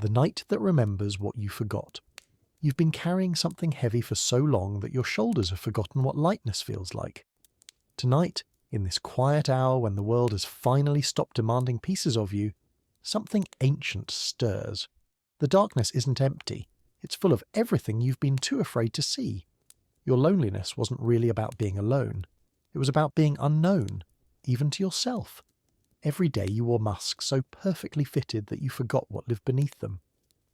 The night that remembers what you forgot. You've been carrying something heavy for so long that your shoulders have forgotten what lightness feels like. Tonight, in this quiet hour when the world has finally stopped demanding pieces of you, something ancient stirs. The darkness isn't empty. It's full of everything you've been too afraid to see. Your loneliness wasn't really about being alone. It was about being unknown, even to yourself. Every day you wore masks so perfectly fitted that you forgot what lived beneath them.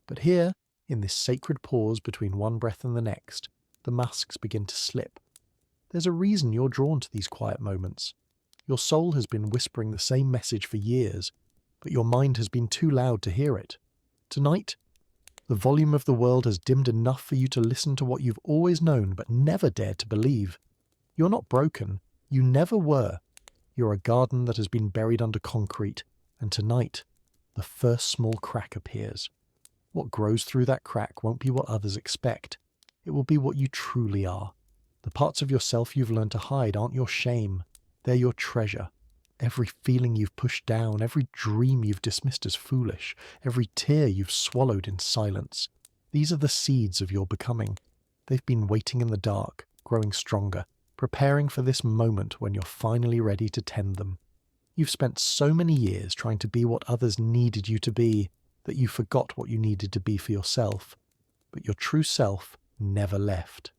But here, in this sacred pause between one breath and the next, the masks begin to slip. There's a reason you're drawn to these quiet moments. Your soul has been whispering the same message for years, but your mind has been too loud to hear it. Tonight, the volume of the world has dimmed enough for you to listen to what you've always known but never dared to believe. You're not broken. You never were. You're a garden that has been buried under concrete, and tonight, the first small crack appears. What grows through that crack won't be what others expect. It will be what you truly are. The parts of yourself you've learned to hide aren't your shame. They're your treasure. Every feeling you've pushed down, every dream you've dismissed as foolish, every tear you've swallowed in silence. These are the seeds of your becoming. They've been waiting in the dark, growing stronger, preparing for this moment when you're finally ready to tend them. You've spent so many years trying to be what others needed you to be that you forgot what you needed to be for yourself. But your true self never left.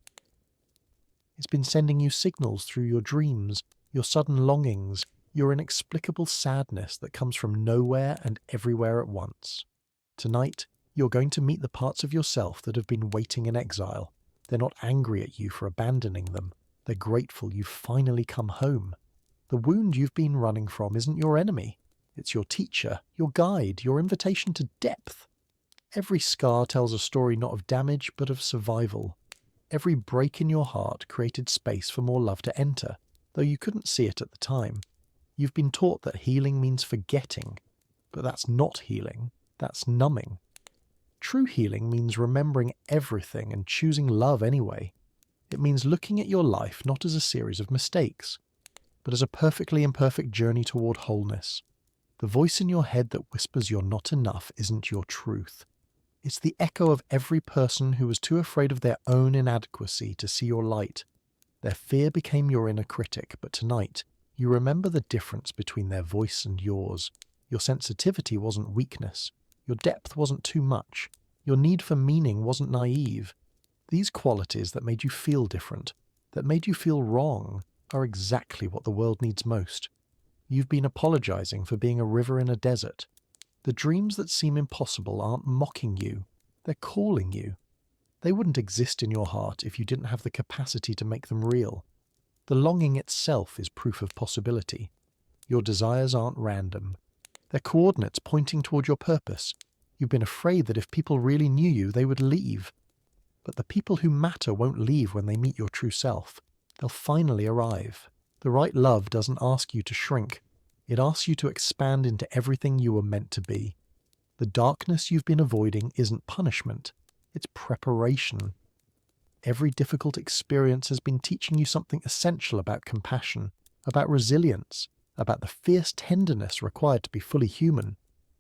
It's been sending you signals through your dreams, your sudden longings, your inexplicable sadness that comes from nowhere and everywhere at once. Tonight, you're going to meet the parts of yourself that have been waiting in exile. They're not angry at you for abandoning them. They're grateful you've finally come home. The wound you've been running from isn't your enemy. It's your teacher, your guide, your invitation to depth. Every scar tells a story not of damage, but of survival. Every break in your heart created space for more love to enter, though you couldn't see it at the time. You've been taught that healing means forgetting, but that's not healing, that's numbing. True healing means remembering everything and choosing love anyway. It means looking at your life not as a series of mistakes, but as a perfectly imperfect journey toward wholeness. The voice in your head that whispers you're not enough isn't your truth. It's the echo of every person who was too afraid of their own inadequacy to see your light. Their fear became your inner critic, but tonight, you remember the difference between their voice and yours. Your sensitivity wasn't weakness. Your depth wasn't too much. Your need for meaning wasn't naive. These qualities that made you feel different, that made you feel wrong, are exactly what the world needs most. You've been apologizing for being a river in a desert. The dreams that seem impossible aren't mocking you. They're calling you. They wouldn't exist in your heart if you didn't have the capacity to make them real. The longing itself is proof of possibility. Your desires aren't random. They're coordinates pointing toward your purpose. You've been afraid that if people really knew you, they would leave. But the people who matter won't leave when they meet your true self. They'll finally arrive. The right love doesn't ask you to shrink. It asks you to expand into everything you were meant to be. The darkness you've been avoiding isn't punishment. It's preparation. Every difficult experience has been teaching you something essential about compassion, about resilience, about the fierce tenderness required to be fully human.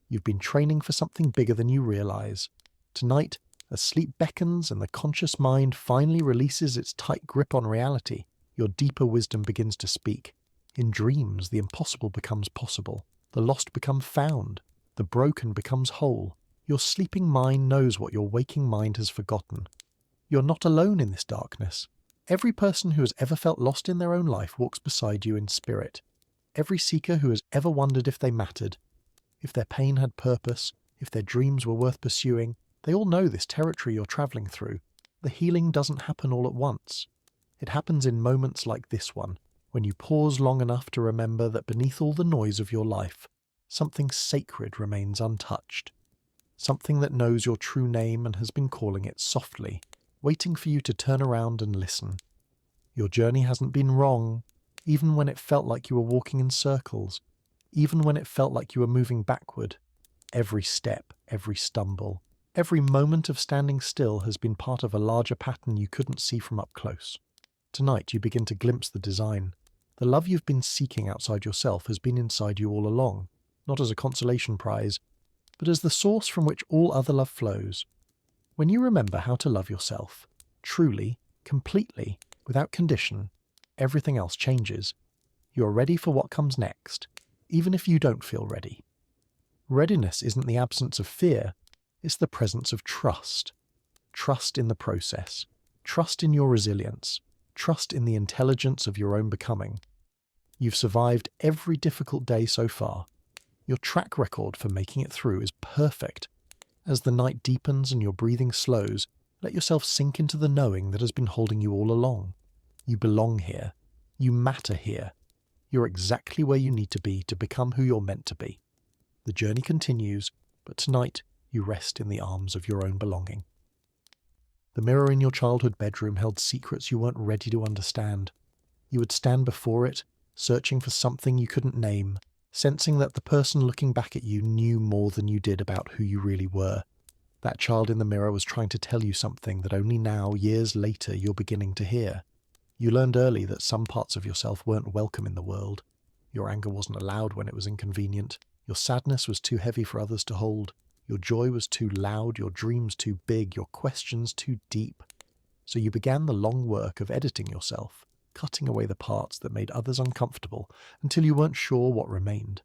You've been training for something bigger than you realize. Tonight, as sleep beckons and the conscious mind finally releases its tight grip on reality, your deeper wisdom begins to speak. In dreams, the impossible becomes possible. The lost become found. The broken becomes whole. Your sleeping mind knows what your waking mind has forgotten. You're not alone in this darkness. Every person who has ever felt lost in their own life walks beside you in spirit. Every seeker who has ever wondered if they mattered, if their pain had purpose, if their dreams were worth pursuing, they all know this territory you're traveling through. The healing doesn't happen all at once. It happens in moments like this one, when you pause long enough to remember that beneath all the noise of your life, something sacred remains untouched. Something that knows your true name and has been calling it softly, waiting for you to turn around and listen. Your journey hasn't been wrong, even when it felt like you were walking in circles, even when it felt like you were moving backward. Every step, every stumble, every moment of standing still has been part of a larger pattern you couldn't see from up close. Tonight you begin to glimpse the design. The love you've been seeking outside yourself has been inside you all along, not as a consolation prize, but as the source from which all other love flows. When you remember how to love yourself, truly, completely, without condition, everything else changes. You're ready for what comes next, even if you don't feel ready. Readiness isn't the absence of fear, it's the presence of trust. Trust in the process. Trust in your resilience. Trust in the intelligence of your own becoming. You've survived every difficult day so far. Your track record for making it through is perfect. As the night deepens and your breathing slows, let yourself sink into the knowing that has been holding you all along. You belong here. You matter here. You're exactly where you need to be to become who you're meant to be. The journey continues, but tonight you rest in the arms of your own belonging. The mirror in your childhood bedroom held secrets you weren't ready to understand. You would stand before it, searching for something you couldn't name, sensing that the person looking back at you knew more than you did about who you really were. That child in the mirror was trying to tell you something that only now, years later, you're beginning to hear. You learned early that some parts of yourself weren't welcome in the world. Your anger wasn't allowed when it was inconvenient. Your sadness was too heavy for others to hold. Your joy was too loud, your dreams too big, your questions too deep. So you began the long work of editing yourself, cutting away the parts that made others uncomfortable until you weren't sure what remained.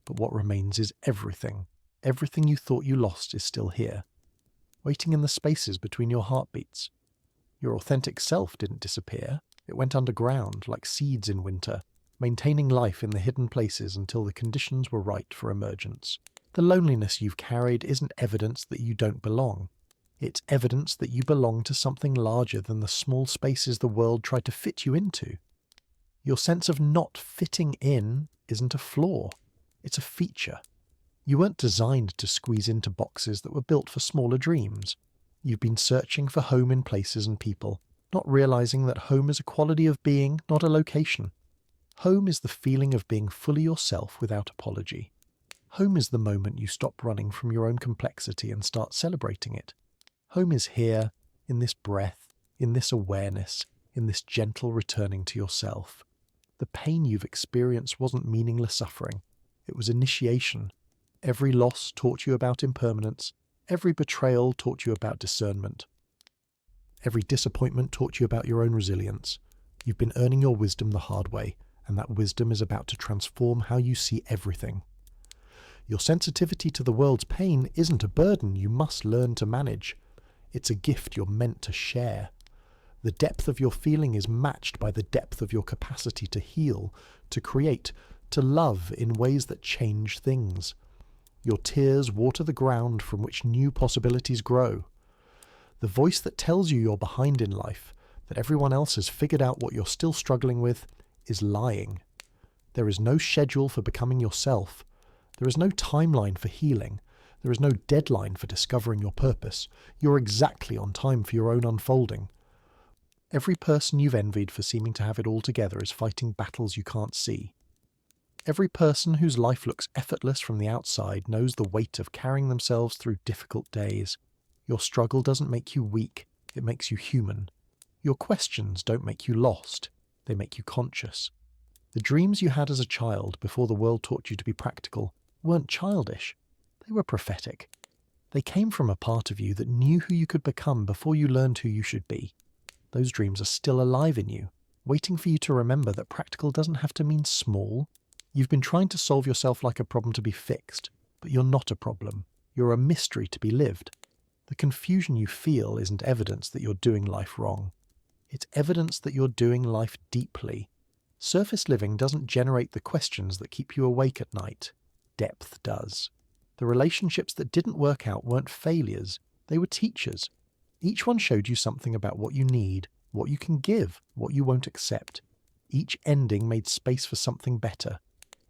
But what remains is everything. Everything you thought you lost is still here, waiting in the spaces between your heartbeats. Your authentic self didn't disappear. It went underground like seeds in winter, maintaining life in the hidden places until the conditions were right for emergence. The loneliness you've carried isn't evidence that you don't belong. It's evidence that you belong to something larger than the small spaces the world tried to fit you into. Your sense of not fitting in isn't a flaw. It's a feature. You weren't designed to squeeze into boxes that were built for smaller dreams. You've been searching for home in places and people, not realizing that home is a quality of being, not a location. Home is the feeling of being fully yourself without apology. Home is the moment you stop running from your own complexity and start celebrating it. Home is here, in this breath, in this awareness, in this gentle returning to yourself. The pain you've experienced wasn't meaningless suffering. It was initiation. Every loss taught you about impermanence. Every betrayal taught you about discernment. Every disappointment taught you about your own resilience. You've been earning your wisdom the hard way, and that wisdom is about to transform how you see everything. Your sensitivity to the world's pain isn't a burden you must learn to manage. It's a gift you're meant to share. The depth of your feeling is matched by the depth of your capacity to heal, to create, to love in ways that change things. Your tears water the ground from which new possibilities grow. The voice that tells you you're behind in life, that everyone else has figured out what you're still struggling with, is lying. There is no schedule for becoming yourself. There is no timeline for healing. There is no deadline for discovering your purpose. You're exactly on time for your own unfolding. Every person you've envied for seeming to have it all together is fighting battles you can't see. Every person whose life looks effortless from the outside knows the weight of carrying themselves through difficult days. Your struggle doesn't make you weak, it makes you human. Your questions don't make you lost, they make you conscious. The dreams you had as a child before the world taught you to be practical weren't childish, they were prophetic. They came from a part of you that knew who you could become before you learned who you should be. Those dreams are still alive in you, waiting for you to remember that practical doesn't have to mean small. You've been trying to solve yourself like a problem to be fixed, but you're not a problem. You're a mystery to be lived. The confusion you feel isn't evidence that you're doing life wrong. It's evidence that you're doing life deeply. Surface living doesn't generate the questions that keep you awake at night. Depth does. The relationships that didn't work out weren't failures. They were teachers. Each one showed you something about what you need, what you can give, what you won't accept. Each ending made space for something better.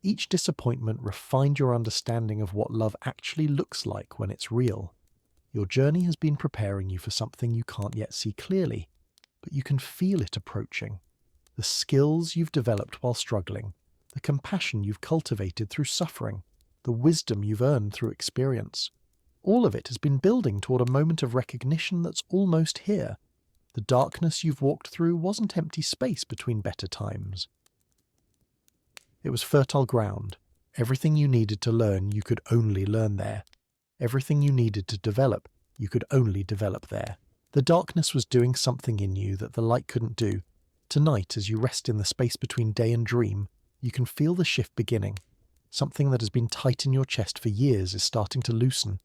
Each disappointment refined your understanding of what love actually looks like when it's real. Your journey has been preparing you for something you can't yet see clearly, but you can feel it approaching. The skills you've developed while struggling, the compassion you've cultivated through suffering, the wisdom you've earned through experience. All of it has been building toward a moment of recognition that's almost here. The darkness you've walked through wasn't empty space between better times. It was fertile ground. Everything you needed to learn, you could only learn there. Everything you needed to develop, you could only develop there. The darkness was doing something in you that the light couldn't do. Tonight, as you rest in the space between day and dream, you can feel the shift beginning. Something that has been tight in your chest for years is starting to loosen.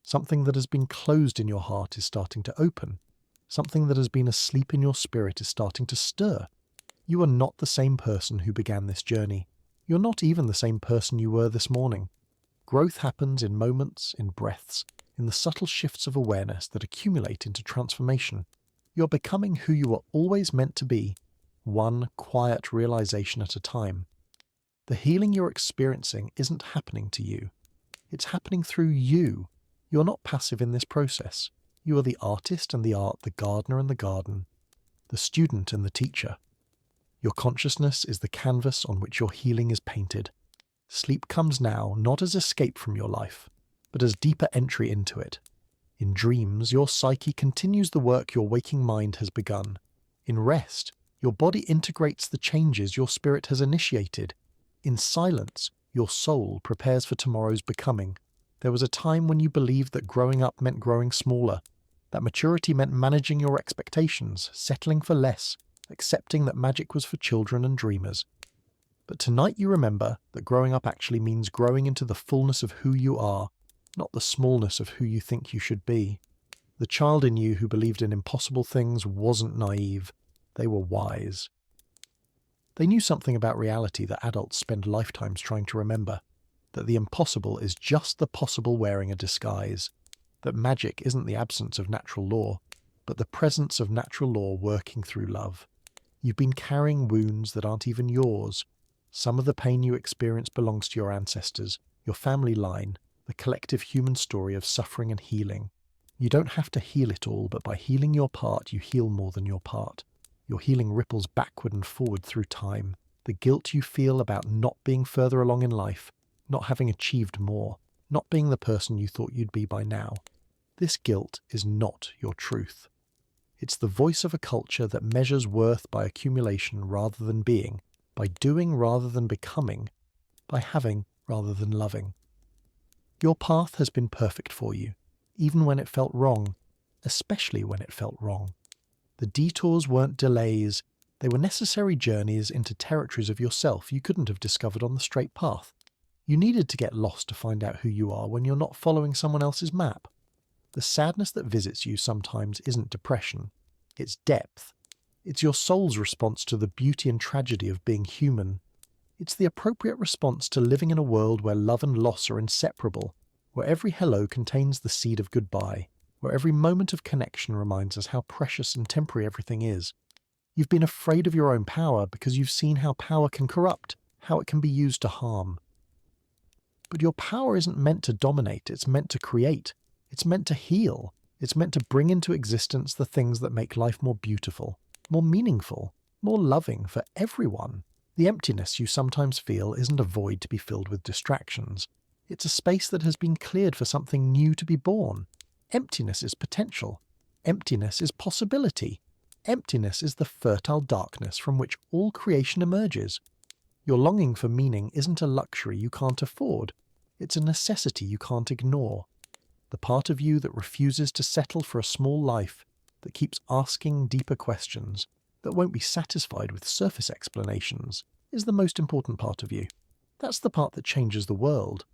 Something that has been closed in your heart is starting to open. Something that has been asleep in your spirit is starting to stir. You are not the same person who began this journey. You're not even the same person you were this morning. Growth happens in moments, in breaths, in the subtle shifts of awareness that accumulate into transformation. You're becoming who you were always meant to be, one quiet realization at a time. The healing you're experiencing isn't happening to you. It's happening through you. You're not passive in this process. You are the artist and the art, the gardener and the garden, the student and the teacher. Your consciousness is the canvas on which your healing is painted. Sleep comes now not as escape from your life, but as deeper entry into it. In dreams, your psyche continues the work your waking mind has begun. In rest, your body integrates the changes your spirit has initiated. In silence, your soul prepares for tomorrow's becoming. There was a time when you believed that growing up meant growing smaller, that maturity meant managing your expectations, settling for less, accepting that magic was for children and dreamers. But tonight you remember that growing up actually means growing into the fullness of who you are, not the smallness of who you think you should be. The child in you who believed in impossible things wasn't naive. They were wise. They knew something about reality that adults spend lifetimes trying to remember, that the impossible is just the possible wearing a disguise, that magic isn't the absence of natural law, but the presence of natural law working through love. You've been carrying wounds that aren't even yours. Some of the pain you experience belongs to your ancestors, your family line, the collective human story of suffering and healing. You don't have to heal it all, but by healing your part, you heal more than your part. Your healing ripples backward and forward through time. The guilt you feel about not being further along in life, not having achieved more, not being the person you thought you'd be by now. This guilt is not your truth. It's the voice of a culture that measures worth by accumulation rather than being, by doing rather than becoming, by having rather than loving. Your path has been perfect for you, even when it felt wrong, especially when it felt wrong. The detours weren't delays, they were necessary journeys into territories of yourself you couldn't have discovered on the straight path. You needed to get lost to find out who you are when you're not following someone else's map. The sadness that visits you sometimes isn't depression, it's depth. It's your soul's response to the beauty and tragedy of being human. It's the appropriate response to living in a world where love and loss are inseparable, where every hello contains the seed of goodbye, where every moment of connection reminds us how precious and temporary everything is. You've been afraid of your own power because you've seen how power can corrupt, how it can be used to harm. But your power isn't meant to dominate, it's meant to create. It's meant to heal. It's meant to bring into existence the things that make life more beautiful, more meaningful, more loving for everyone. The emptiness you sometimes feel isn't a void to be filled with distractions. It's a space that has been cleared for something new to be born. Emptiness is potential. Emptiness is possibility. Emptiness is the fertile darkness from which all creation emerges. Your longing for meaning isn't a luxury you can't afford. It's a necessity you can't ignore. The part of you that refuses to settle for a small life, that keeps asking deeper questions, that won't be satisfied with surface explanations, is the most important part of you. That's the part that changes the world.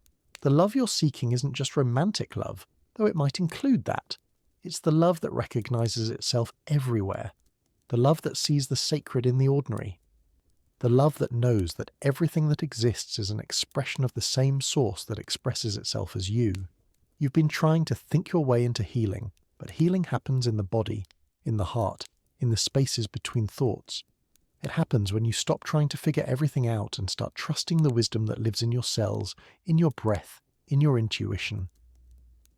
The love you're seeking isn't just romantic love, though it might include that. It's the love that recognizes itself everywhere. The love that sees the sacred in the ordinary. The love that knows that everything that exists is an expression of the same source that expresses itself as you. You've been trying to think your way into healing, but healing happens in the body, in the heart, in the spaces between thoughts. It happens when you stop trying to figure everything out and start trusting the wisdom that lives in your cells, in your breath, in your intuition.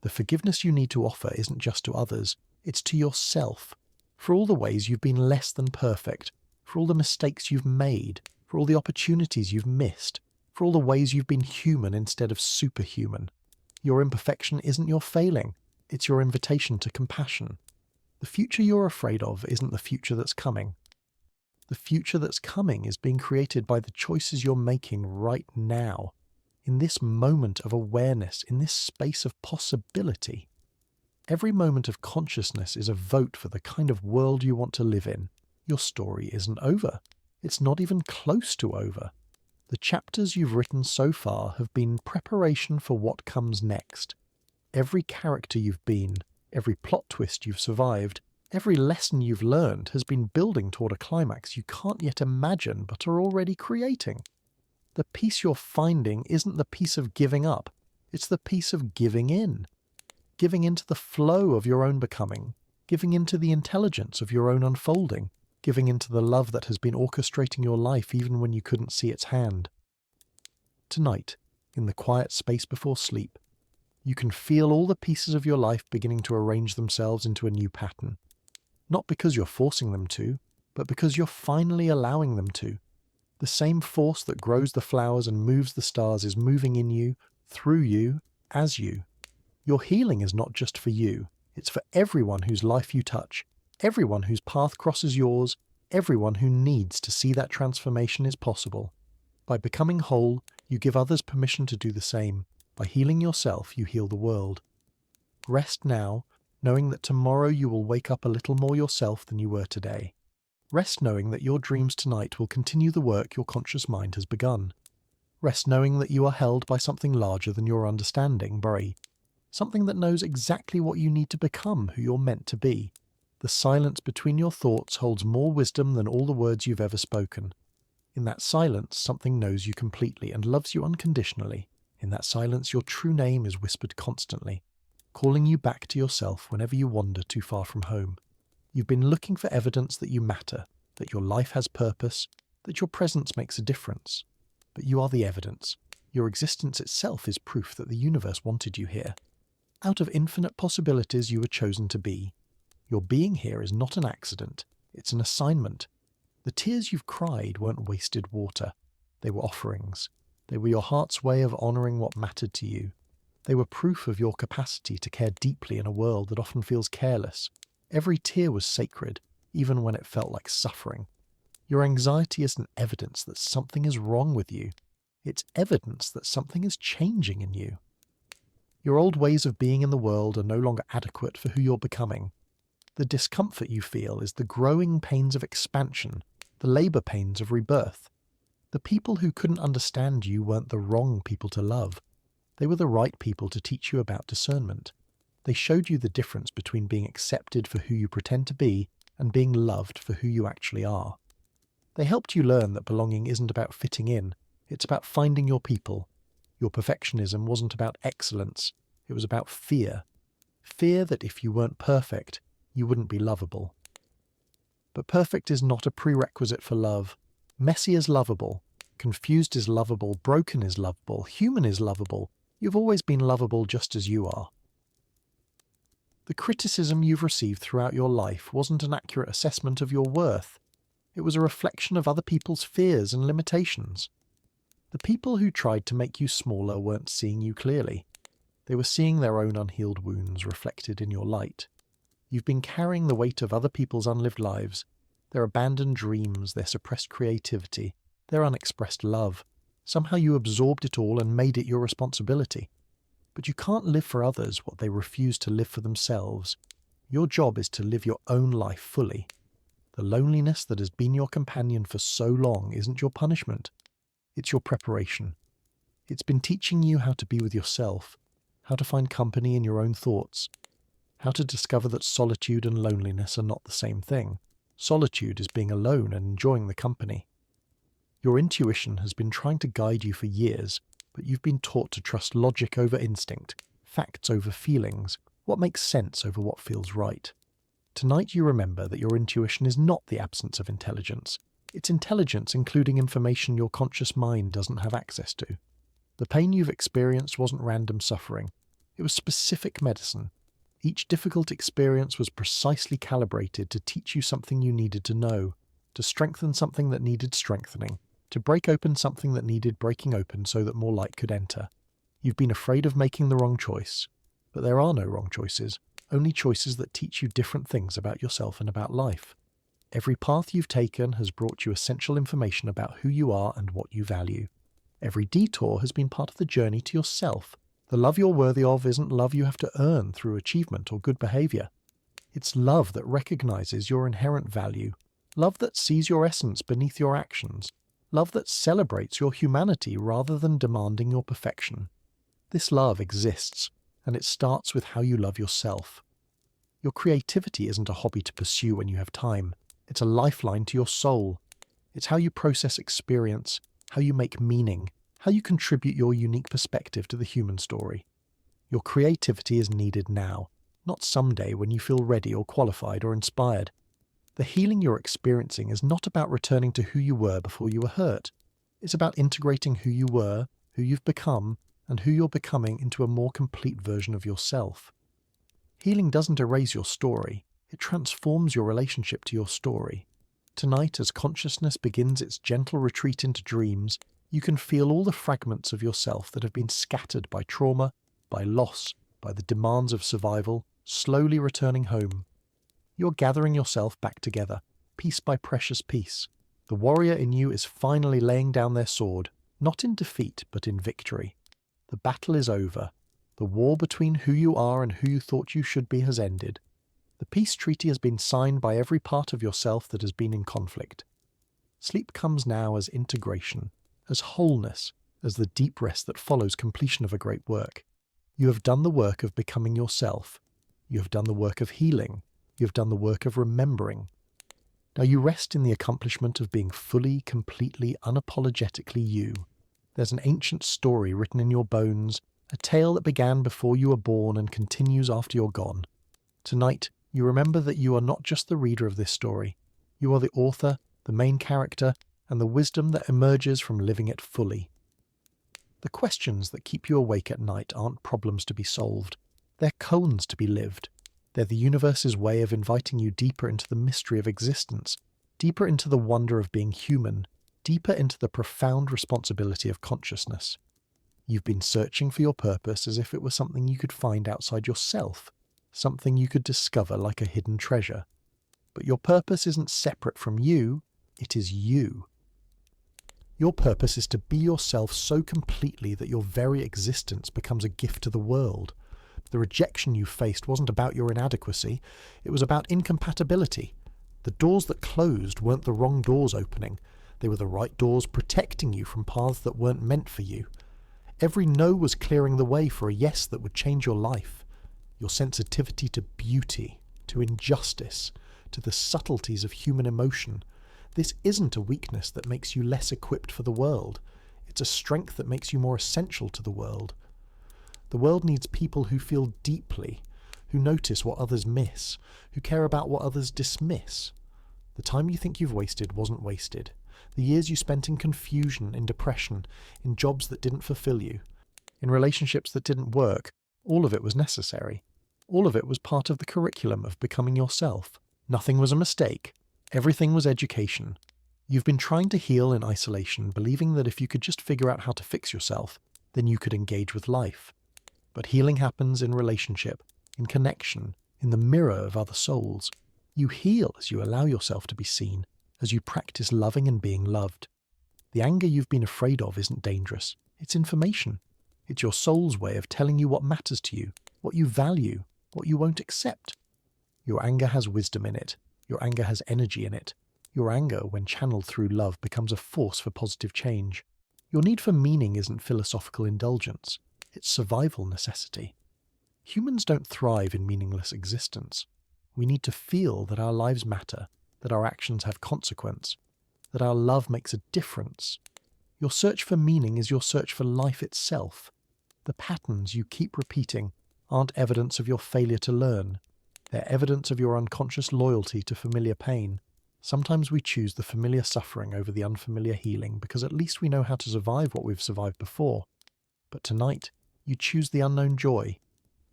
The forgiveness you need to offer isn't just to others, it's to yourself, for all the ways you've been less than perfect, for all the mistakes you've made, for all the opportunities you've missed, for all the ways you've been human instead of superhuman. Your imperfection isn't your failing, it's your invitation to compassion. The future you're afraid of isn't the future that's coming. The future that's coming is being created by the choices you're making right now. in this moment of awareness, in this space of possibility. Every moment of consciousness is a vote for the kind of world you want to live in. Your story isn't over. It's not even close to over. The chapters you've written so far have been preparation for what comes next. Every character you've been, every plot twist you've survived, every lesson you've learned has been building toward a climax you can't yet imagine but are already creating. The peace you're finding isn't the peace of giving up, it's the peace of giving in. Giving into the flow of your own becoming, giving into the intelligence of your own unfolding, giving into the love that has been orchestrating your life even when you couldn't see its hand. Tonight, in the quiet space before sleep, you can feel all the pieces of your life beginning to arrange themselves into a new pattern. Not because you're forcing them to, but because you're finally allowing them to. The same force that grows the flowers and moves the stars is moving in you, through you, as you. Your healing is not just for you, it's for everyone whose life you touch, everyone whose path crosses yours, everyone who needs to see that transformation is possible. By becoming whole, you give others permission to do the same. By healing yourself, you heal the world. Rest now, knowing that tomorrow you will wake up a little more yourself than you were today. Rest knowing that your dreams tonight will continue the work your conscious mind has begun. Rest knowing that you are held by something larger than your understanding, something that knows exactly what you need to become who you're meant to be. The silence between your thoughts holds more wisdom than all the words you've ever spoken. In that silence, something knows you completely and loves you unconditionally. In that silence, your true name is whispered constantly, calling you back to yourself whenever you wander too far from home. You've been looking for evidence that you matter, that your life has purpose, that your presence makes a difference. But you are the evidence. Your existence itself is proof that the universe wanted you here. Out of infinite possibilities you were chosen to be. Your being here is not an accident, it's an assignment. The tears you've cried weren't wasted water. They were offerings. They were your heart's way of honouring what mattered to you. They were proof of your capacity to care deeply in a world that often feels careless. Every tear was sacred, even when it felt like suffering. Your anxiety isn't evidence that something is wrong with you. It's evidence that something is changing in you. Your old ways of being in the world are no longer adequate for who you're becoming. The discomfort you feel is the growing pains of expansion, the labour pains of rebirth. The people who couldn't understand you weren't the wrong people to love. They were the right people to teach you about discernment. They showed you the difference between being accepted for who you pretend to be and being loved for who you actually are. They helped you learn that belonging isn't about fitting in, it's about finding your people. Your perfectionism wasn't about excellence, it was about fear. Fear that if you weren't perfect, you wouldn't be lovable. But perfect is not a prerequisite for love. Messy is lovable, confused is lovable, broken is lovable, human is lovable. You've always been lovable just as you are. The criticism you've received throughout your life wasn't an accurate assessment of your worth. It was a reflection of other people's fears and limitations. The people who tried to make you smaller weren't seeing you clearly. They were seeing their own unhealed wounds reflected in your light. You've been carrying the weight of other people's unlived lives, their abandoned dreams, their suppressed creativity, their unexpressed love. Somehow you absorbed it all and made it your responsibility. But you can't live for others what they refuse to live for themselves. Your job is to live your own life fully. The loneliness that has been your companion for so long isn't your punishment. It's your preparation. It's been teaching you how to be with yourself, how to find company in your own thoughts, how to discover that solitude and loneliness are not the same thing. Solitude is being alone and enjoying the company. Your intuition has been trying to guide you for years, but you've been taught to trust logic over instinct, facts over feelings, what makes sense over what feels right. Tonight you remember that your intuition is not the absence of intelligence. It's intelligence including information your conscious mind doesn't have access to. The pain you've experienced wasn't random suffering. It was specific medicine. Each difficult experience was precisely calibrated to teach you something you needed to know, to strengthen something that needed strengthening, to break open something that needed breaking open so that more light could enter. You've been afraid of making the wrong choice, but there are no wrong choices, only choices that teach you different things about yourself and about life. Every path you've taken has brought you essential information about who you are and what you value. Every detour has been part of the journey to yourself. The love you're worthy of isn't love you have to earn through achievement or good behavior. It's love that recognizes your inherent value, love that sees your essence beneath your actions, love that celebrates your humanity rather than demanding your perfection. This love exists, and it starts with how you love yourself. Your creativity isn't a hobby to pursue when you have time. It's a lifeline to your soul. It's how you process experience, how you make meaning, how you contribute your unique perspective to the human story. Your creativity is needed now, not someday when you feel ready or qualified or inspired. The healing you're experiencing is not about returning to who you were before you were hurt. It's about integrating who you were, who you've become, and who you're becoming into a more complete version of yourself. Healing doesn't erase your story, it transforms your relationship to your story. Tonight, as consciousness begins its gentle retreat into dreams, you can feel all the fragments of yourself that have been scattered by trauma, by loss, by the demands of survival, slowly returning home. You're gathering yourself back together, piece by precious piece. The warrior in you is finally laying down their sword, not in defeat but in victory. The battle is over. The war between who you are and who you thought you should be has ended. The peace treaty has been signed by every part of yourself that has been in conflict. Sleep comes now as integration, as wholeness, as the deep rest that follows completion of a great work. You have done the work of becoming yourself. You have done the work of healing. You have done the work of remembering. Now you rest in the accomplishment of being fully, completely, unapologetically you. There's an ancient story written in your bones, a tale that began before you were born and continues after you're gone. Tonight, you remember that you are not just the reader of this story. You are the author, the main character, and the wisdom that emerges from living it fully. The questions that keep you awake at night aren't problems to be solved. They're koans to be lived. They're the universe's way of inviting you deeper into the mystery of existence, deeper into the wonder of being human, deeper into the profound responsibility of consciousness. You've been searching for your purpose as if it were something you could find outside yourself, something you could discover like a hidden treasure. But your purpose isn't separate from you, it is you. Your purpose is to be yourself so completely that your very existence becomes a gift to the world. The rejection you faced wasn't about your inadequacy, it was about incompatibility. The doors that closed weren't the wrong doors opening, they were the right doors protecting you from paths that weren't meant for you. Every no was clearing the way for a yes that would change your life. Your sensitivity to beauty, to injustice, to the subtleties of human emotion. This isn't a weakness that makes you less equipped for the world. It's a strength that makes you more essential to the world. The world needs people who feel deeply, who notice what others miss, who care about what others dismiss. The time you think you've wasted wasn't wasted. The years you spent in confusion, in depression, in jobs that didn't fulfill you, in relationships that didn't work, all of it was necessary. All of it was part of the curriculum of becoming yourself. Nothing was a mistake. Everything was education. You've been trying to heal in isolation, believing that if you could just figure out how to fix yourself, then you could engage with life. But healing happens in relationship, in connection, in the mirror of other souls. You heal as you allow yourself to be seen, as you practice loving and being loved. The anger you've been afraid of isn't dangerous. It's information. It's your soul's way of telling you what matters to you, what you value, what you won't accept. Your anger has wisdom in it. Your anger has energy in it. Your anger, when channeled through love, becomes a force for positive change. Your need for meaning isn't philosophical indulgence. It's survival necessity. Humans don't thrive in meaningless existence. We need to feel that our lives matter, that our actions have consequence, that our love makes a difference. Your search for meaning is your search for life itself. The patterns you keep repeating aren't evidence of your failure to learn. They're evidence of your unconscious loyalty to familiar pain. Sometimes we choose the familiar suffering over the unfamiliar healing because at least we know how to survive what we've survived before. But tonight, you choose the unknown joy.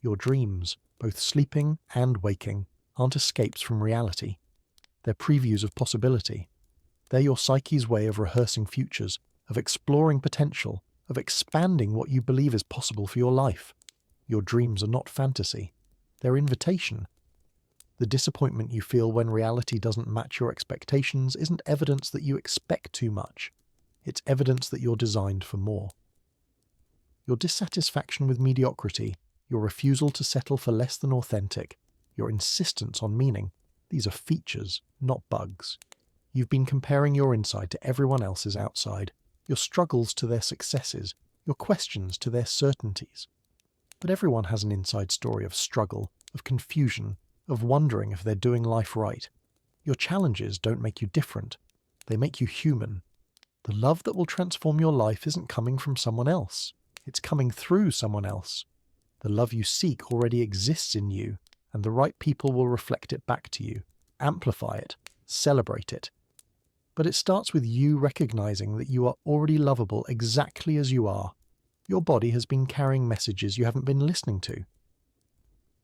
Your dreams, both sleeping and waking, aren't escapes from reality. They're previews of possibility. They're your psyche's way of rehearsing futures, of exploring potential, of expanding what you believe is possible for your life. Your dreams are not fantasy. They're invitation. The disappointment you feel when reality doesn't match your expectations isn't evidence that you expect too much. It's evidence that you're designed for more. Your dissatisfaction with mediocrity, your refusal to settle for less than authentic, your insistence on meaning, these are features, not bugs. You've been comparing your inside to everyone else's outside, your struggles to their successes, your questions to their certainties. But everyone has an inside story of struggle, of confusion, of wondering if they're doing life right. Your challenges don't make you different. They make you human. The love that will transform your life isn't coming from someone else. It's coming through someone else. The love you seek already exists in you, and the right people will reflect it back to you, amplify it, celebrate it. But it starts with you recognizing that you are already lovable exactly as you are. Your body has been carrying messages you haven't been listening to.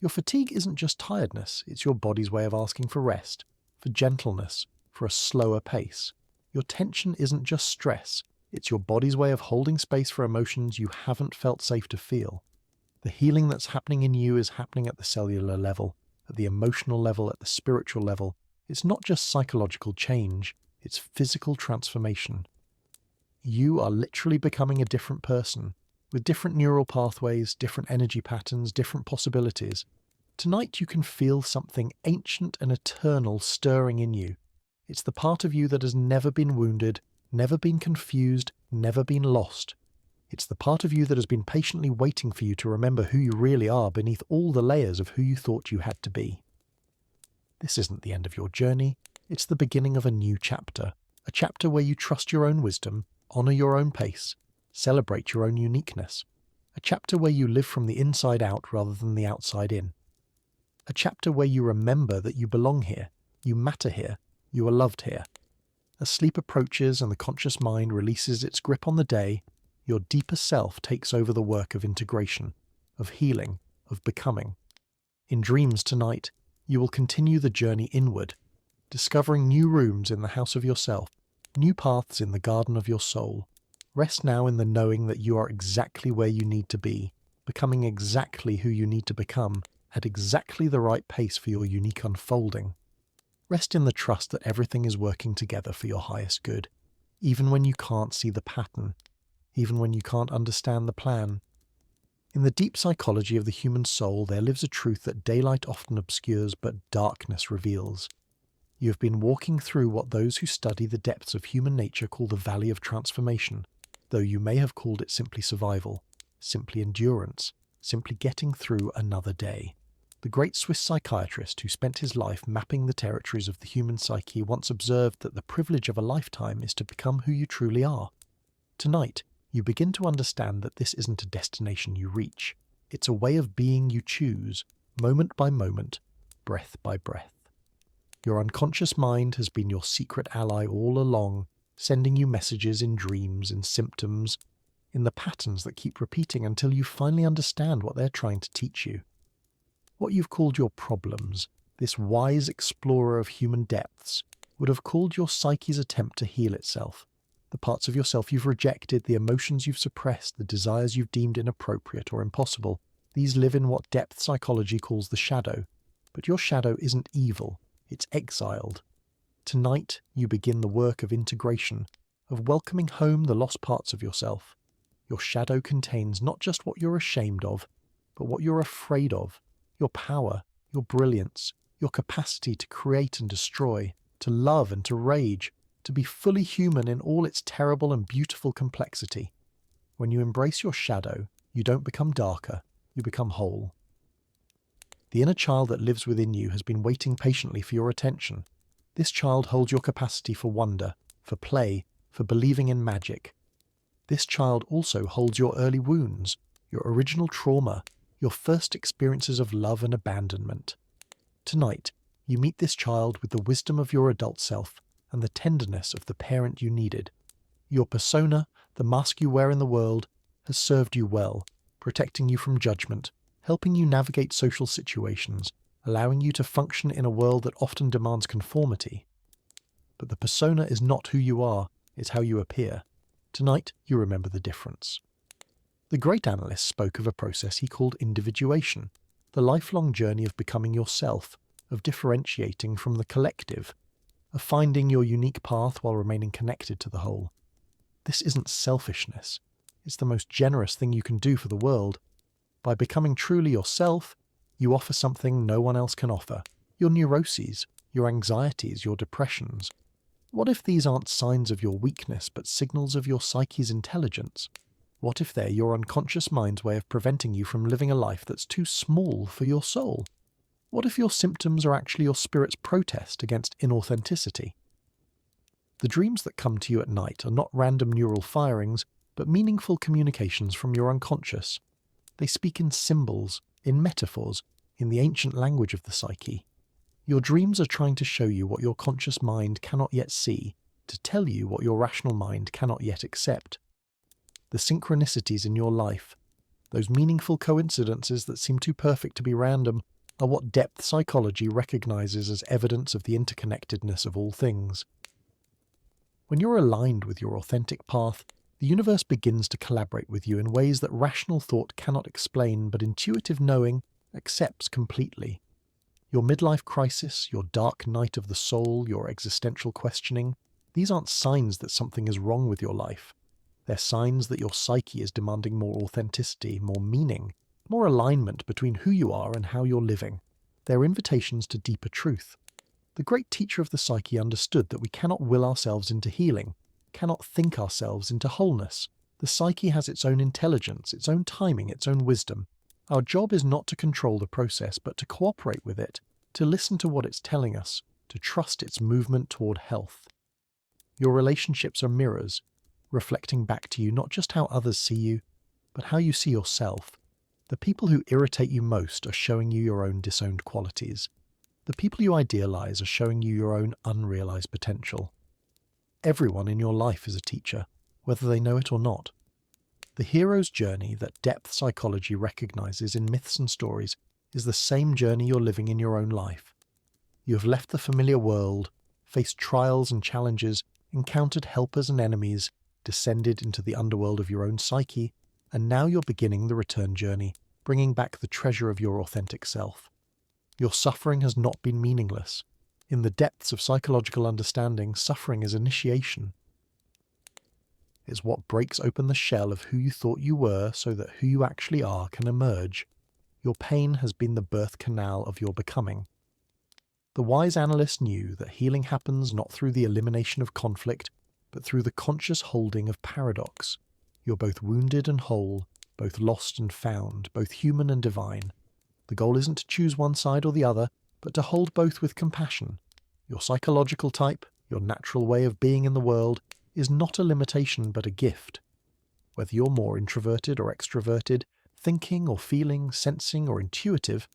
Your fatigue isn't just tiredness, it's your body's way of asking for rest, for gentleness, for a slower pace. Your tension isn't just stress, it's your body's way of holding space for emotions you haven't felt safe to feel. The healing that's happening in you is happening at the cellular level, at the emotional level, at the spiritual level. It's not just psychological change, it's physical transformation. You are literally becoming a different person, with different neural pathways, different energy patterns, different possibilities. Tonight you can feel something ancient and eternal stirring in you. It's the part of you that has never been wounded, never been confused, never been lost. It's the part of you that has been patiently waiting for you to remember who you really are beneath all the layers of who you thought you had to be. This isn't the end of your journey, it's the beginning of a new chapter, a chapter where you trust your own wisdom, honor your own pace, celebrate your own uniqueness, a chapter where you live from the inside out rather than the outside in, a chapter where you remember that you belong here, you matter here, you are loved here. As sleep approaches and the conscious mind releases its grip on the day, your deeper self takes over the work of integration, of healing, of becoming. In dreams tonight, you will continue the journey inward, discovering new rooms in the house of yourself, new paths in the garden of your soul. Rest now in the knowing that you are exactly where you need to be, becoming exactly who you need to become, at exactly the right pace for your unique unfolding. Rest in the trust that everything is working together for your highest good, even when you can't see the pattern, even when you can't understand the plan. In the deep psychology of the human soul, there lives a truth that daylight often obscures but darkness reveals. You have been walking through what those who study the depths of human nature call the Valley of Transformation, though you may have called it simply survival, simply endurance, simply getting through another day. The great Swiss psychiatrist who spent his life mapping the territories of the human psyche once observed that the privilege of a lifetime is to become who you truly are. Tonight, you begin to understand that this isn't a destination you reach. It's a way of being you choose, moment by moment, breath by breath. Your unconscious mind has been your secret ally all along, sending you messages in dreams, in symptoms, in the patterns that keep repeating until you finally understand what they're trying to teach you. What you've called your problems, this wise explorer of human depths, would have called your psyche's attempt to heal itself. The parts of yourself you've rejected, the emotions you've suppressed, the desires you've deemed inappropriate or impossible, these live in what depth psychology calls the shadow. But your shadow isn't evil, it's exiled. Tonight, you begin the work of integration, of welcoming home the lost parts of yourself. Your shadow contains not just what you're ashamed of, but what you're afraid of. Your power, your brilliance, your capacity to create and destroy, to love and to rage, to be fully human in all its terrible and beautiful complexity. When you embrace your shadow, you don't become darker, you become whole. The inner child that lives within you has been waiting patiently for your attention. This child holds your capacity for wonder, for play, for believing in magic. This child also holds your early wounds, your original trauma, your first experiences of love and abandonment. Tonight, you meet this child with the wisdom of your adult self and the tenderness of the parent you needed. Your persona, the mask you wear in the world, has served you well, protecting you from judgment, helping you navigate social situations, allowing you to function in a world that often demands conformity. But the persona is not who you are, it's how you appear. Tonight, you remember the difference. The great analyst spoke of a process he called individuation, the lifelong journey of becoming yourself, of differentiating from the collective, of finding your unique path while remaining connected to the whole. This isn't selfishness. It's the most generous thing you can do for the world. By becoming truly yourself, you offer something no one else can offer. Your neuroses, your anxieties, your depressions. What if these aren't signs of your weakness, but signals of your psyche's intelligence? What if they're your unconscious mind's way of preventing you from living a life that's too small for your soul? What if your symptoms are actually your spirit's protest against inauthenticity? The dreams that come to you at night are not random neural firings, but meaningful communications from your unconscious. They speak in symbols, in metaphors, in the ancient language of the psyche. Your dreams are trying to show you what your conscious mind cannot yet see, to tell you what your rational mind cannot yet accept. The synchronicities in your life, those meaningful coincidences that seem too perfect to be random, are what depth psychology recognizes as evidence of the interconnectedness of all things. When you're aligned with your authentic path, the universe begins to collaborate with you in ways that rational thought cannot explain, but intuitive knowing accepts completely. Your midlife crisis, your dark night of the soul, your existential questioning, these aren't signs that something is wrong with your life. They're signs that your psyche is demanding more authenticity, more meaning, more alignment between who you are and how you're living. They're invitations to deeper truth. The great teacher of the psyche understood that we cannot will ourselves into healing, cannot think ourselves into wholeness. The psyche has its own intelligence, its own timing, its own wisdom. Our job is not to control the process, but to cooperate with it, to listen to what it's telling us, to trust its movement toward health. Your relationships are mirrors, reflecting back to you not just how others see you, but how you see yourself. The people who irritate you most are showing you your own disowned qualities. The people you idealize are showing you your own unrealized potential. Everyone in your life is a teacher, whether they know it or not. The hero's journey that depth psychology recognizes in myths and stories is the same journey you're living in your own life. You have left the familiar world, faced trials and challenges, encountered helpers and enemies, descended into the underworld of your own psyche, and now you're beginning the return journey, bringing back the treasure of your authentic self. Your suffering has not been meaningless. In the depths of psychological understanding, suffering is initiation. It's what breaks open the shell of who you thought you were so that who you actually are can emerge. Your pain has been the birth canal of your becoming. The wise analyst knew that healing happens not through the elimination of conflict, but through the conscious holding of paradox. You're both wounded and whole, both lost and found, both human and divine. The goal isn't to choose one side or the other, but to hold both with compassion. Your psychological type, your natural way of being in the world, is not a limitation but a gift. Whether you're more introverted or extroverted, thinking or feeling, sensing or intuitive,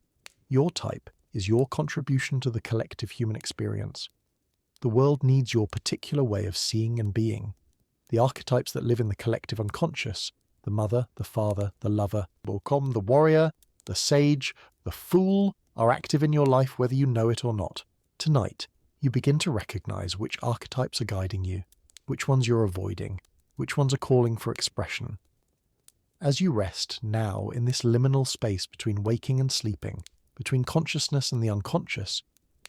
your type is your contribution to the collective human experience. The world needs your particular way of seeing and being. The archetypes that live in the collective unconscious, the mother, the father, the lover, the warrior, the sage, the fool, are active in your life whether you know it or not. Tonight, you begin to recognize which archetypes are guiding you, which ones you're avoiding, which ones are calling for expression. As you rest now in this liminal space between waking and sleeping, between consciousness and the unconscious,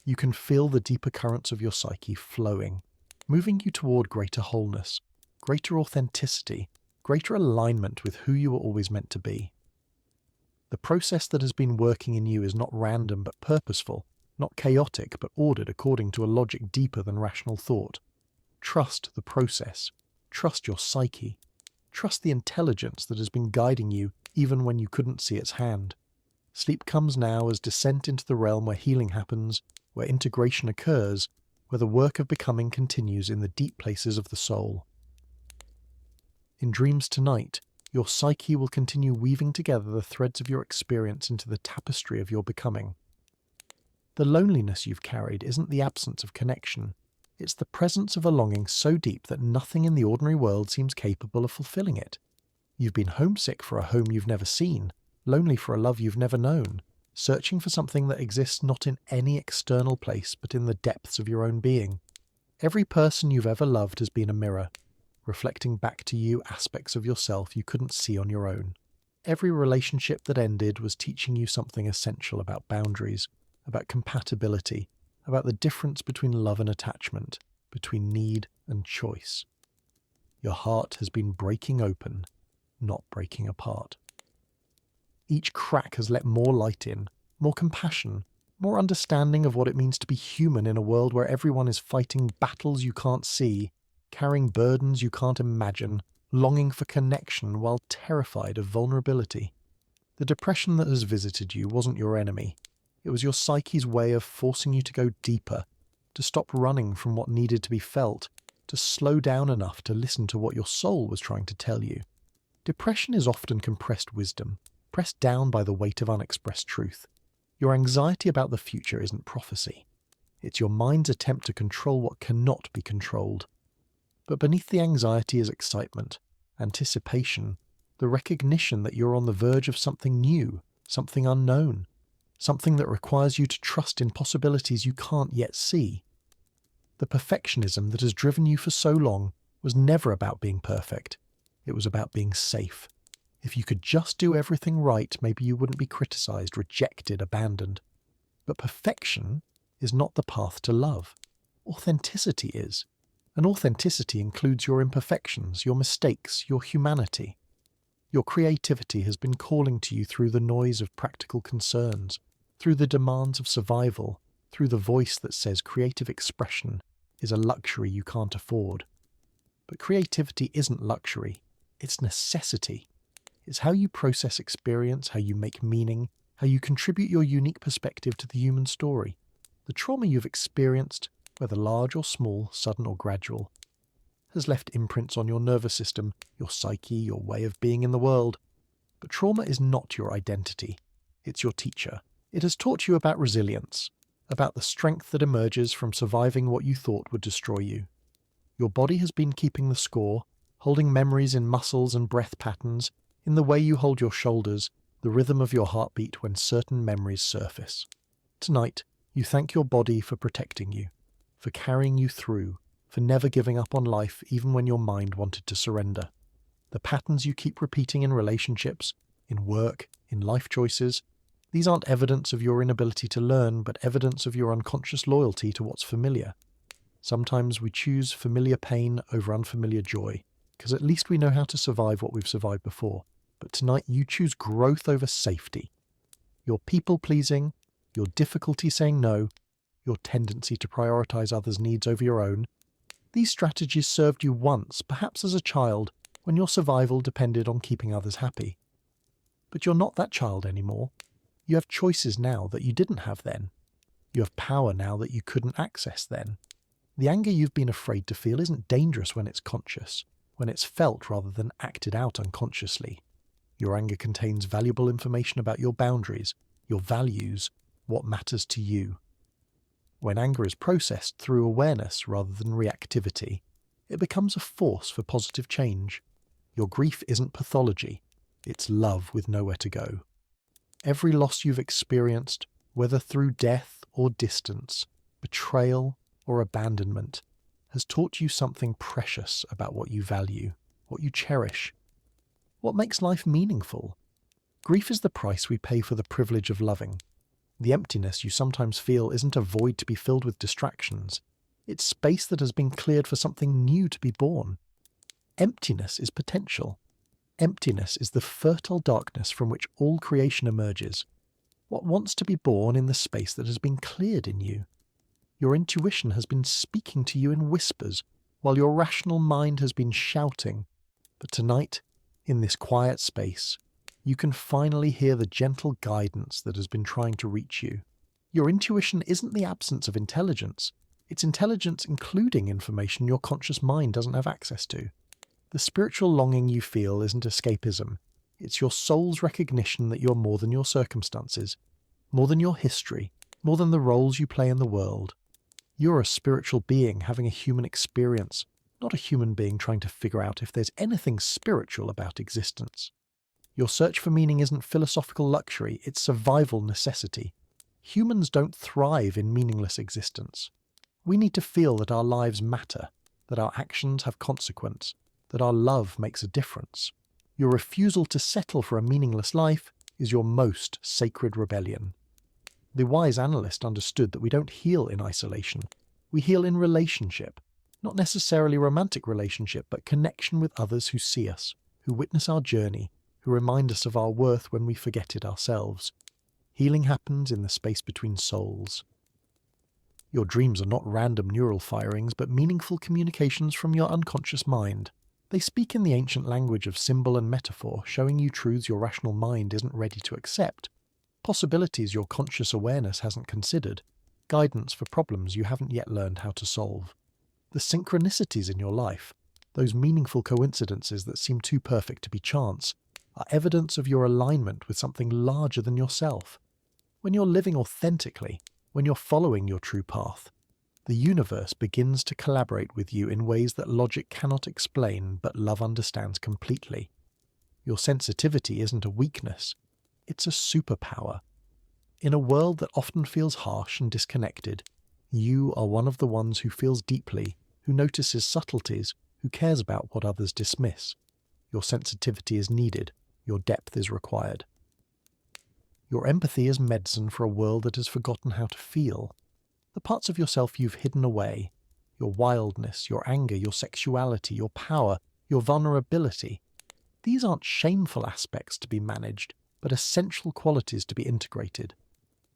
you can feel the deeper currents of your psyche flowing, moving you toward greater wholeness, greater authenticity, greater alignment with who you were always meant to be. The process that has been working in you is not random but purposeful, not chaotic but ordered according to a logic deeper than rational thought. Trust the process. Trust your psyche. Trust the intelligence that has been guiding you even when you couldn't see its hand. Sleep comes now as descent into the realm where healing happens, where integration occurs, where the work of becoming continues in the deep places of the soul. In dreams tonight, your psyche will continue weaving together the threads of your experience into the tapestry of your becoming. The loneliness you've carried isn't the absence of connection. It's the presence of a longing so deep that nothing in the ordinary world seems capable of fulfilling it. You've been homesick for a home you've never seen, lonely for a love you've never known, searching for something that exists not in any external place but in the depths of your own being. Every person you've ever loved has been a mirror, reflecting back to you aspects of yourself you couldn't see on your own. Every relationship that ended was teaching you something essential about boundaries, about compatibility, about the difference between love and attachment, between need and choice. Your heart has been breaking open, not breaking apart. Each crack has let more light in, more compassion, more understanding of what it means to be human in a world where everyone is fighting battles you can't see, carrying burdens you can't imagine, longing for connection while terrified of vulnerability. The depression that has visited you wasn't your enemy. It was your psyche's way of forcing you to go deeper, to stop running from what needed to be felt, to slow down enough to listen to what your soul was trying to tell you. Depression is often compressed wisdom, pressed down by the weight of unexpressed truth. Your anxiety about the future isn't prophecy. It's your mind's attempt to control what cannot be controlled. But beneath the anxiety is excitement, anticipation, the recognition that you're on the verge of something new, something unknown, something that requires you to trust in possibilities you can't yet see. The perfectionism that has driven you for so long was never about being perfect. It was about being safe. If you could just do everything right, maybe you wouldn't be criticized, rejected, abandoned. But perfection is not the path to love. Authenticity is. And authenticity includes your imperfections, your mistakes, your humanity. Your creativity has been calling to you through the noise of practical concerns, through the demands of survival, through the voice that says creative expression is a luxury you can't afford. But creativity isn't luxury, it's necessity. It's how you process experience, how you make meaning, how you contribute your unique perspective to the human story. The trauma you've experienced, whether large or small, sudden or gradual, has left imprints on your nervous system, your psyche, your way of being in the world. But trauma is not your identity. It's your teacher. It has taught you about resilience, about the strength that emerges from surviving what you thought would destroy you. Your body has been keeping the score, holding memories in muscles and breath patterns, in the way you hold your shoulders, the rhythm of your heartbeat when certain memories surface. Tonight, you thank your body for protecting you, for carrying you through, for never giving up on life even when your mind wanted to surrender. The patterns you keep repeating in relationships, in work, in life choices, these aren't evidence of your inability to learn, but evidence of your unconscious loyalty to what's familiar. Sometimes we choose familiar pain over unfamiliar joy, because at least we know how to survive what we've survived before. But tonight you choose growth over safety. Your people-pleasing, your difficulty saying no, your tendency to prioritize others' needs over your own, these strategies served you once, perhaps as a child, when your survival depended on keeping others happy. But you're not that child anymore. You have choices now that you didn't have then. You have power now that you couldn't access then. The anger you've been afraid to feel isn't dangerous when it's conscious, when it's felt rather than acted out unconsciously. Your anger contains valuable information about your boundaries, your values, what matters to you. When anger is processed through awareness rather than reactivity, it becomes a force for positive change. Your grief isn't pathology, it's love with nowhere to go. Every loss you've experienced, whether through death or distance, betrayal or abandonment, has taught you something precious about what you value, what you cherish, what makes life meaningful. Grief is the price we pay for the privilege of loving. The emptiness you sometimes feel isn't a void to be filled with distractions. It's space that has been cleared for something new to be born. Emptiness is potential. Emptiness is the fertile darkness from which all creation emerges. What wants to be born in the space that has been cleared in you? Your intuition has been speaking to you in whispers, while your rational mind has been shouting. But tonight, in this quiet space, you can finally hear the gentle guidance that has been trying to reach you. Your intuition isn't the absence of intelligence. It's intelligence including information your conscious mind doesn't have access to. The spiritual longing you feel isn't escapism. It's your soul's recognition that you're more than your circumstances, more than your history, more than the roles you play in the world. You're a spiritual being having a human experience, not a human being trying to figure out if there's anything spiritual about existence. Your search for meaning isn't philosophical luxury, it's survival necessity. Humans don't thrive in meaningless existence. We need to feel that our lives matter, that our actions have consequence, that our love makes a difference. Your refusal to settle for a meaningless life is your most sacred rebellion. The wise analyst understood that we don't heal in isolation. We heal in relationship. Not necessarily romantic relationship, but connection with others who see us, who witness our journey, who remind us of our worth when we forget it ourselves. Healing happens in the space between souls. Your dreams are not random neural firings, but meaningful communications from your unconscious mind. They speak in the ancient language of symbol and metaphor, showing you truths your rational mind isn't ready to accept, possibilities your conscious awareness hasn't considered, guidance for problems you haven't yet learned how to solve. The synchronicities in your life, those meaningful coincidences that seem too perfect to be chance, are evidence of your alignment with something larger than yourself. When you're living authentically, when you're following your true path, the universe begins to collaborate with you in ways that logic cannot explain, but love understands completely. Your sensitivity isn't a weakness, it's a superpower. In a world that often feels harsh and disconnected, you are one of the ones who feels deeply, who notices subtleties, who cares about what others dismiss. Your sensitivity is needed, your depth is required. Your empathy is medicine for a world that has forgotten how to feel. The parts of yourself you've hidden away, your wildness, your anger, your sexuality, your power, your vulnerability, these aren't shameful aspects to be managed, but essential qualities to be integrated.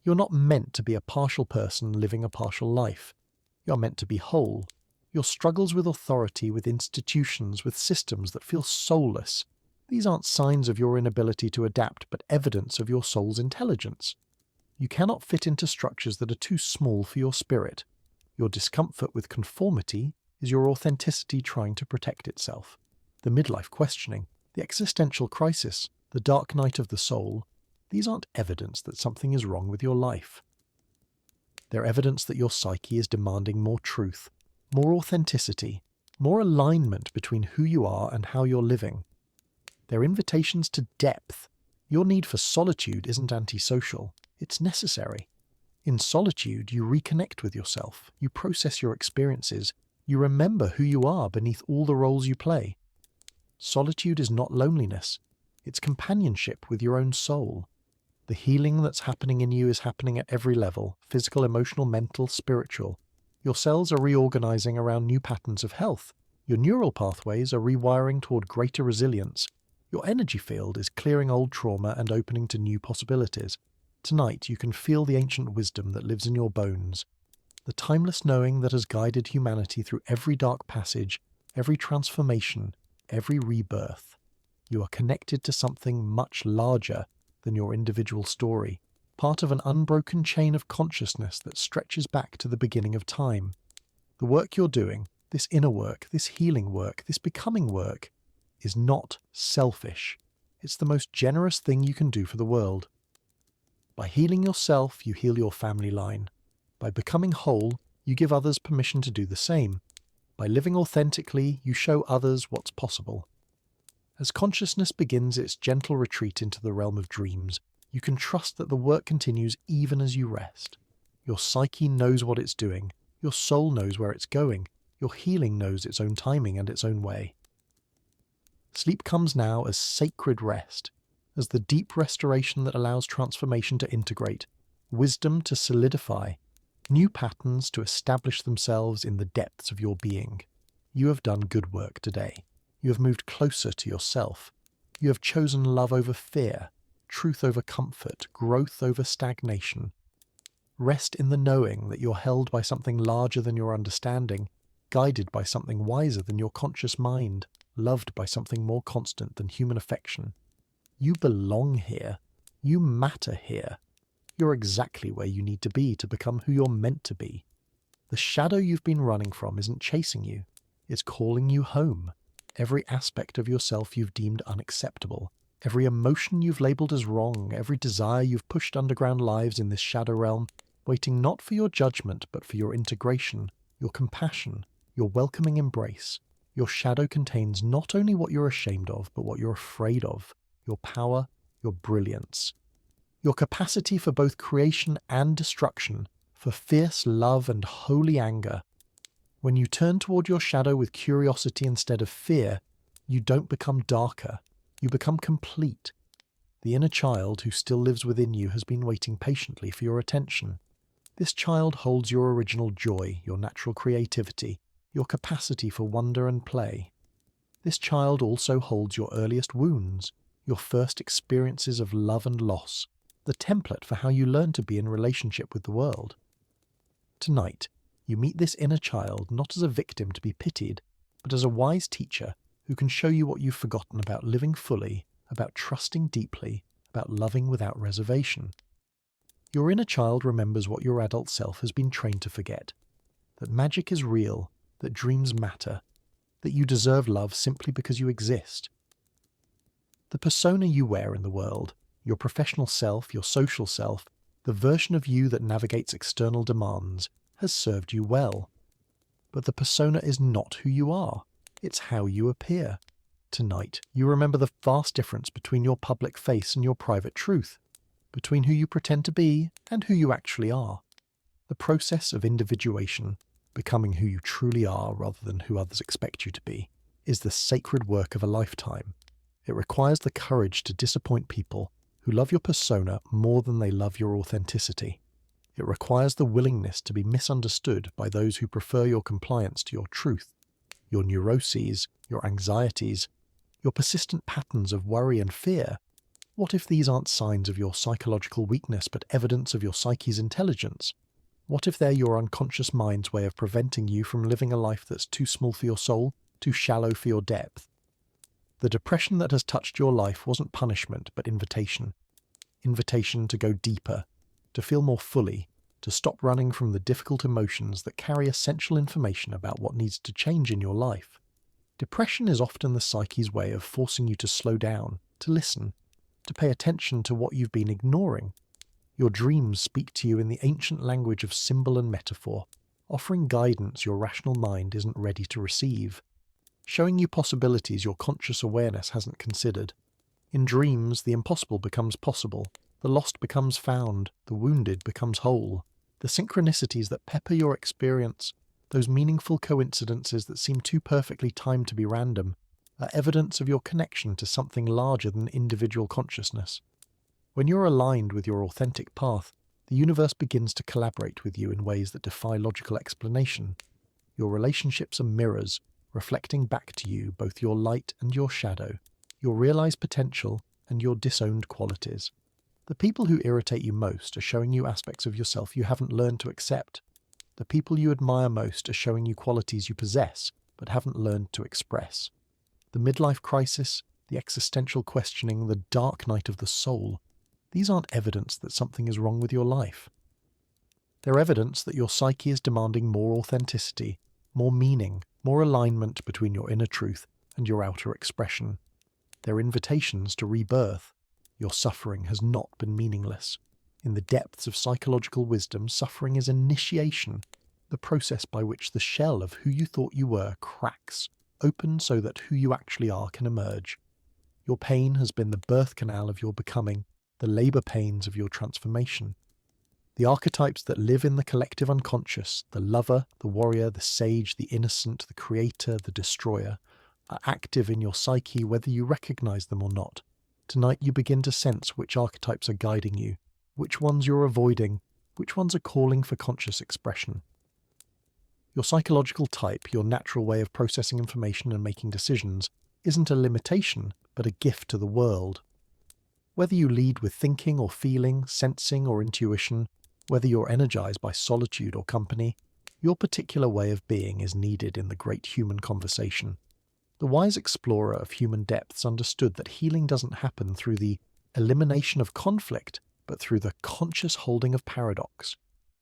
You're not meant to be a partial person living a partial life. You're meant to be whole. Your struggles with authority, with institutions, with systems that feel soulless, these aren't signs of your inability to adapt, but evidence of your soul's intelligence. You cannot fit into structures that are too small for your spirit. Your discomfort with conformity is your authenticity trying to protect itself. The midlife questioning, the existential crisis, the dark night of the soul, these aren't evidence that something is wrong with your life. They're evidence that your psyche is demanding more truth, more authenticity, more alignment between who you are and how you're living. They're invitations to depth. Your need for solitude isn't antisocial, it's necessary. In solitude, you reconnect with yourself, you process your experiences, you remember who you are beneath all the roles you play. Solitude is not loneliness, it's companionship with your own soul. The healing that's happening in you is happening at every level, physical, emotional, mental, spiritual. Your cells are reorganizing around new patterns of health. Your neural pathways are rewiring toward greater resilience. Your energy field is clearing old trauma and opening to new possibilities. Tonight you can feel the ancient wisdom that lives in your bones, the timeless knowing that has guided humanity through every dark passage, every transformation, every rebirth. You are connected to something much larger than your individual story, part of an unbroken chain of consciousness that stretches back to the beginning of time. The work you're doing, this inner work, this healing work, this becoming work, is not selfish. It's the most generous thing you can do for the world. By healing yourself, you heal your family line. By becoming whole, you give others permission to do the same. By living authentically, you show others what's possible. As consciousness begins its gentle retreat into the realm of dreams, you can trust that the work continues even as you rest. Your psyche knows what it's doing, your soul knows where it's going, your healing knows its own timing and its own way. Sleep comes now as sacred rest, as the deep restoration that allows transformation to integrate, wisdom to solidify, new patterns to establish themselves in the depths of your being. You have done good work today. You have moved closer to yourself. You have chosen love over fear, truth over comfort, growth over stagnation. Rest in the knowing that you're held by something larger than your understanding, guided by something wiser than your conscious mind, loved by something more constant than human affection. You belong here. You matter here. You're exactly where you need to be to become who you're meant to be. The shadow you've been running from isn't chasing you. It's calling you home. Every aspect of yourself you've deemed unacceptable, every emotion you've labeled as wrong, every desire you've pushed underground lives in this shadow realm, waiting not for your judgment but for your integration, your compassion, your welcoming embrace. Your shadow contains not only what you're ashamed of, but what you're afraid of, your power, your brilliance, your capacity for both creation and destruction, for fierce love and holy anger. When you turn toward your shadow with curiosity instead of fear, you don't become darker, you become complete. The inner child who still lives within you has been waiting patiently for your attention. This child holds your original joy, your natural creativity. your capacity for wonder and play. This child also holds your earliest wounds, your first experiences of love and loss, the template for how you learn to be in relationship with the world. Tonight, you meet this inner child not as a victim to be pitied, but as a wise teacher who can show you what you've forgotten about living fully, about trusting deeply, about loving without reservation. Your inner child remembers what your adult self has been trained to forget, that magic is real, that dreams matter, that you deserve love simply because you exist. The persona you wear in the world, your professional self, your social self, the version of you that navigates external demands, has served you well. But the persona is not who you are, it's how you appear. Tonight, you remember the vast difference between your public face and your private truth, between who you pretend to be and who you actually are. The process of individuation, becoming who you truly are rather than who others expect you to be, is the sacred work of a lifetime. It requires the courage to disappoint people who love your persona more than they love your authenticity. It requires the willingness to be misunderstood by those who prefer your compliance to your truth, your neuroses, your anxieties, your persistent patterns of worry and fear. What if these aren't signs of your psychological weakness but evidence of your psyche's intelligence? What if they're your unconscious mind's way of preventing you from living a life that's too small for your soul, too shallow for your depth? The depression that has touched your life wasn't punishment but invitation. Invitation to go deeper, to feel more fully, to stop running from the difficult emotions that carry essential information about what needs to change in your life. Depression is often the psyche's way of forcing you to slow down, to listen, to pay attention to what you've been ignoring. Your dreams speak to you in the ancient language of symbol and metaphor, offering guidance your rational mind isn't ready to receive, showing you possibilities your conscious awareness hasn't considered. In dreams, the impossible becomes possible, the lost becomes found, the wounded becomes whole. The synchronicities that pepper your experience, those meaningful coincidences that seem too perfectly timed to be random, are evidence of your connection to something larger than individual consciousness. When you're aligned with your authentic path, the universe begins to collaborate with you in ways that defy logical explanation. Your relationships are mirrors, reflecting back to you both your light and your shadow, your realized potential and your disowned qualities. The people who irritate you most are showing you aspects of yourself you haven't learned to accept. The people you admire most are showing you qualities you possess but haven't learned to express. The midlife crisis, the existential questioning, the dark night of the soul, these aren't evidence that something is wrong with your life. They're evidence that your psyche is demanding more authenticity, more meaning, more alignment between your inner truth and your outer expression. They're invitations to rebirth. Your suffering has not been meaningless. In the depths of psychological wisdom, suffering is initiation, the process by which the shell of who you thought you were cracks, open so that who you actually are can emerge. Your pain has been the birth canal of your becoming, the labour pains of your transformation. The archetypes that live in the collective unconscious, the lover, the warrior, the sage, the innocent, the creator, the destroyer, are active in your psyche whether you recognise them or not. Tonight you begin to sense which archetypes are guiding you, which ones you're avoiding, which ones are calling for conscious expression. Your psychological type, your natural way of processing information and making decisions, isn't a limitation, but a gift to the world. Whether you lead with thinking or feeling, sensing or intuition, whether you're energized by solitude or company, your particular way of being is needed in the great human conversation. The wise explorer of human depths understood that healing doesn't happen through the elimination of conflict, but through the conscious holding of paradox.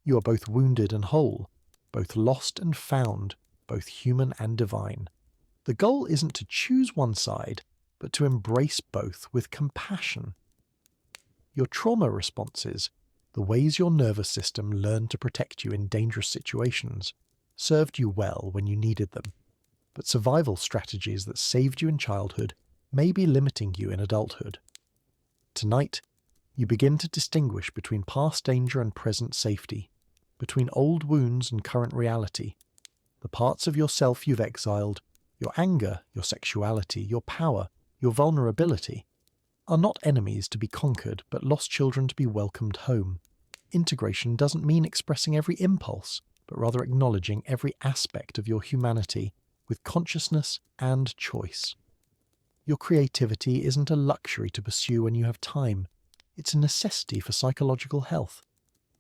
You are both wounded and whole, both lost and found, both human and divine. The goal isn't to choose one side, but to embrace both with compassion. Your trauma responses, the ways your nervous system learned to protect you in dangerous situations, served you well when you needed them. But survival strategies that saved you in childhood may be limiting you in adulthood. Tonight, you begin to distinguish between past danger and present safety, between old wounds and current reality. The parts of yourself you've exiled, your anger, your sexuality, your power, your vulnerability, are not enemies to be conquered, but lost children to be welcomed home. Integration doesn't mean expressing every impulse, but rather acknowledging every aspect of your humanity with consciousness and choice. Your creativity isn't a luxury to pursue when you have time. It's a necessity for psychological health.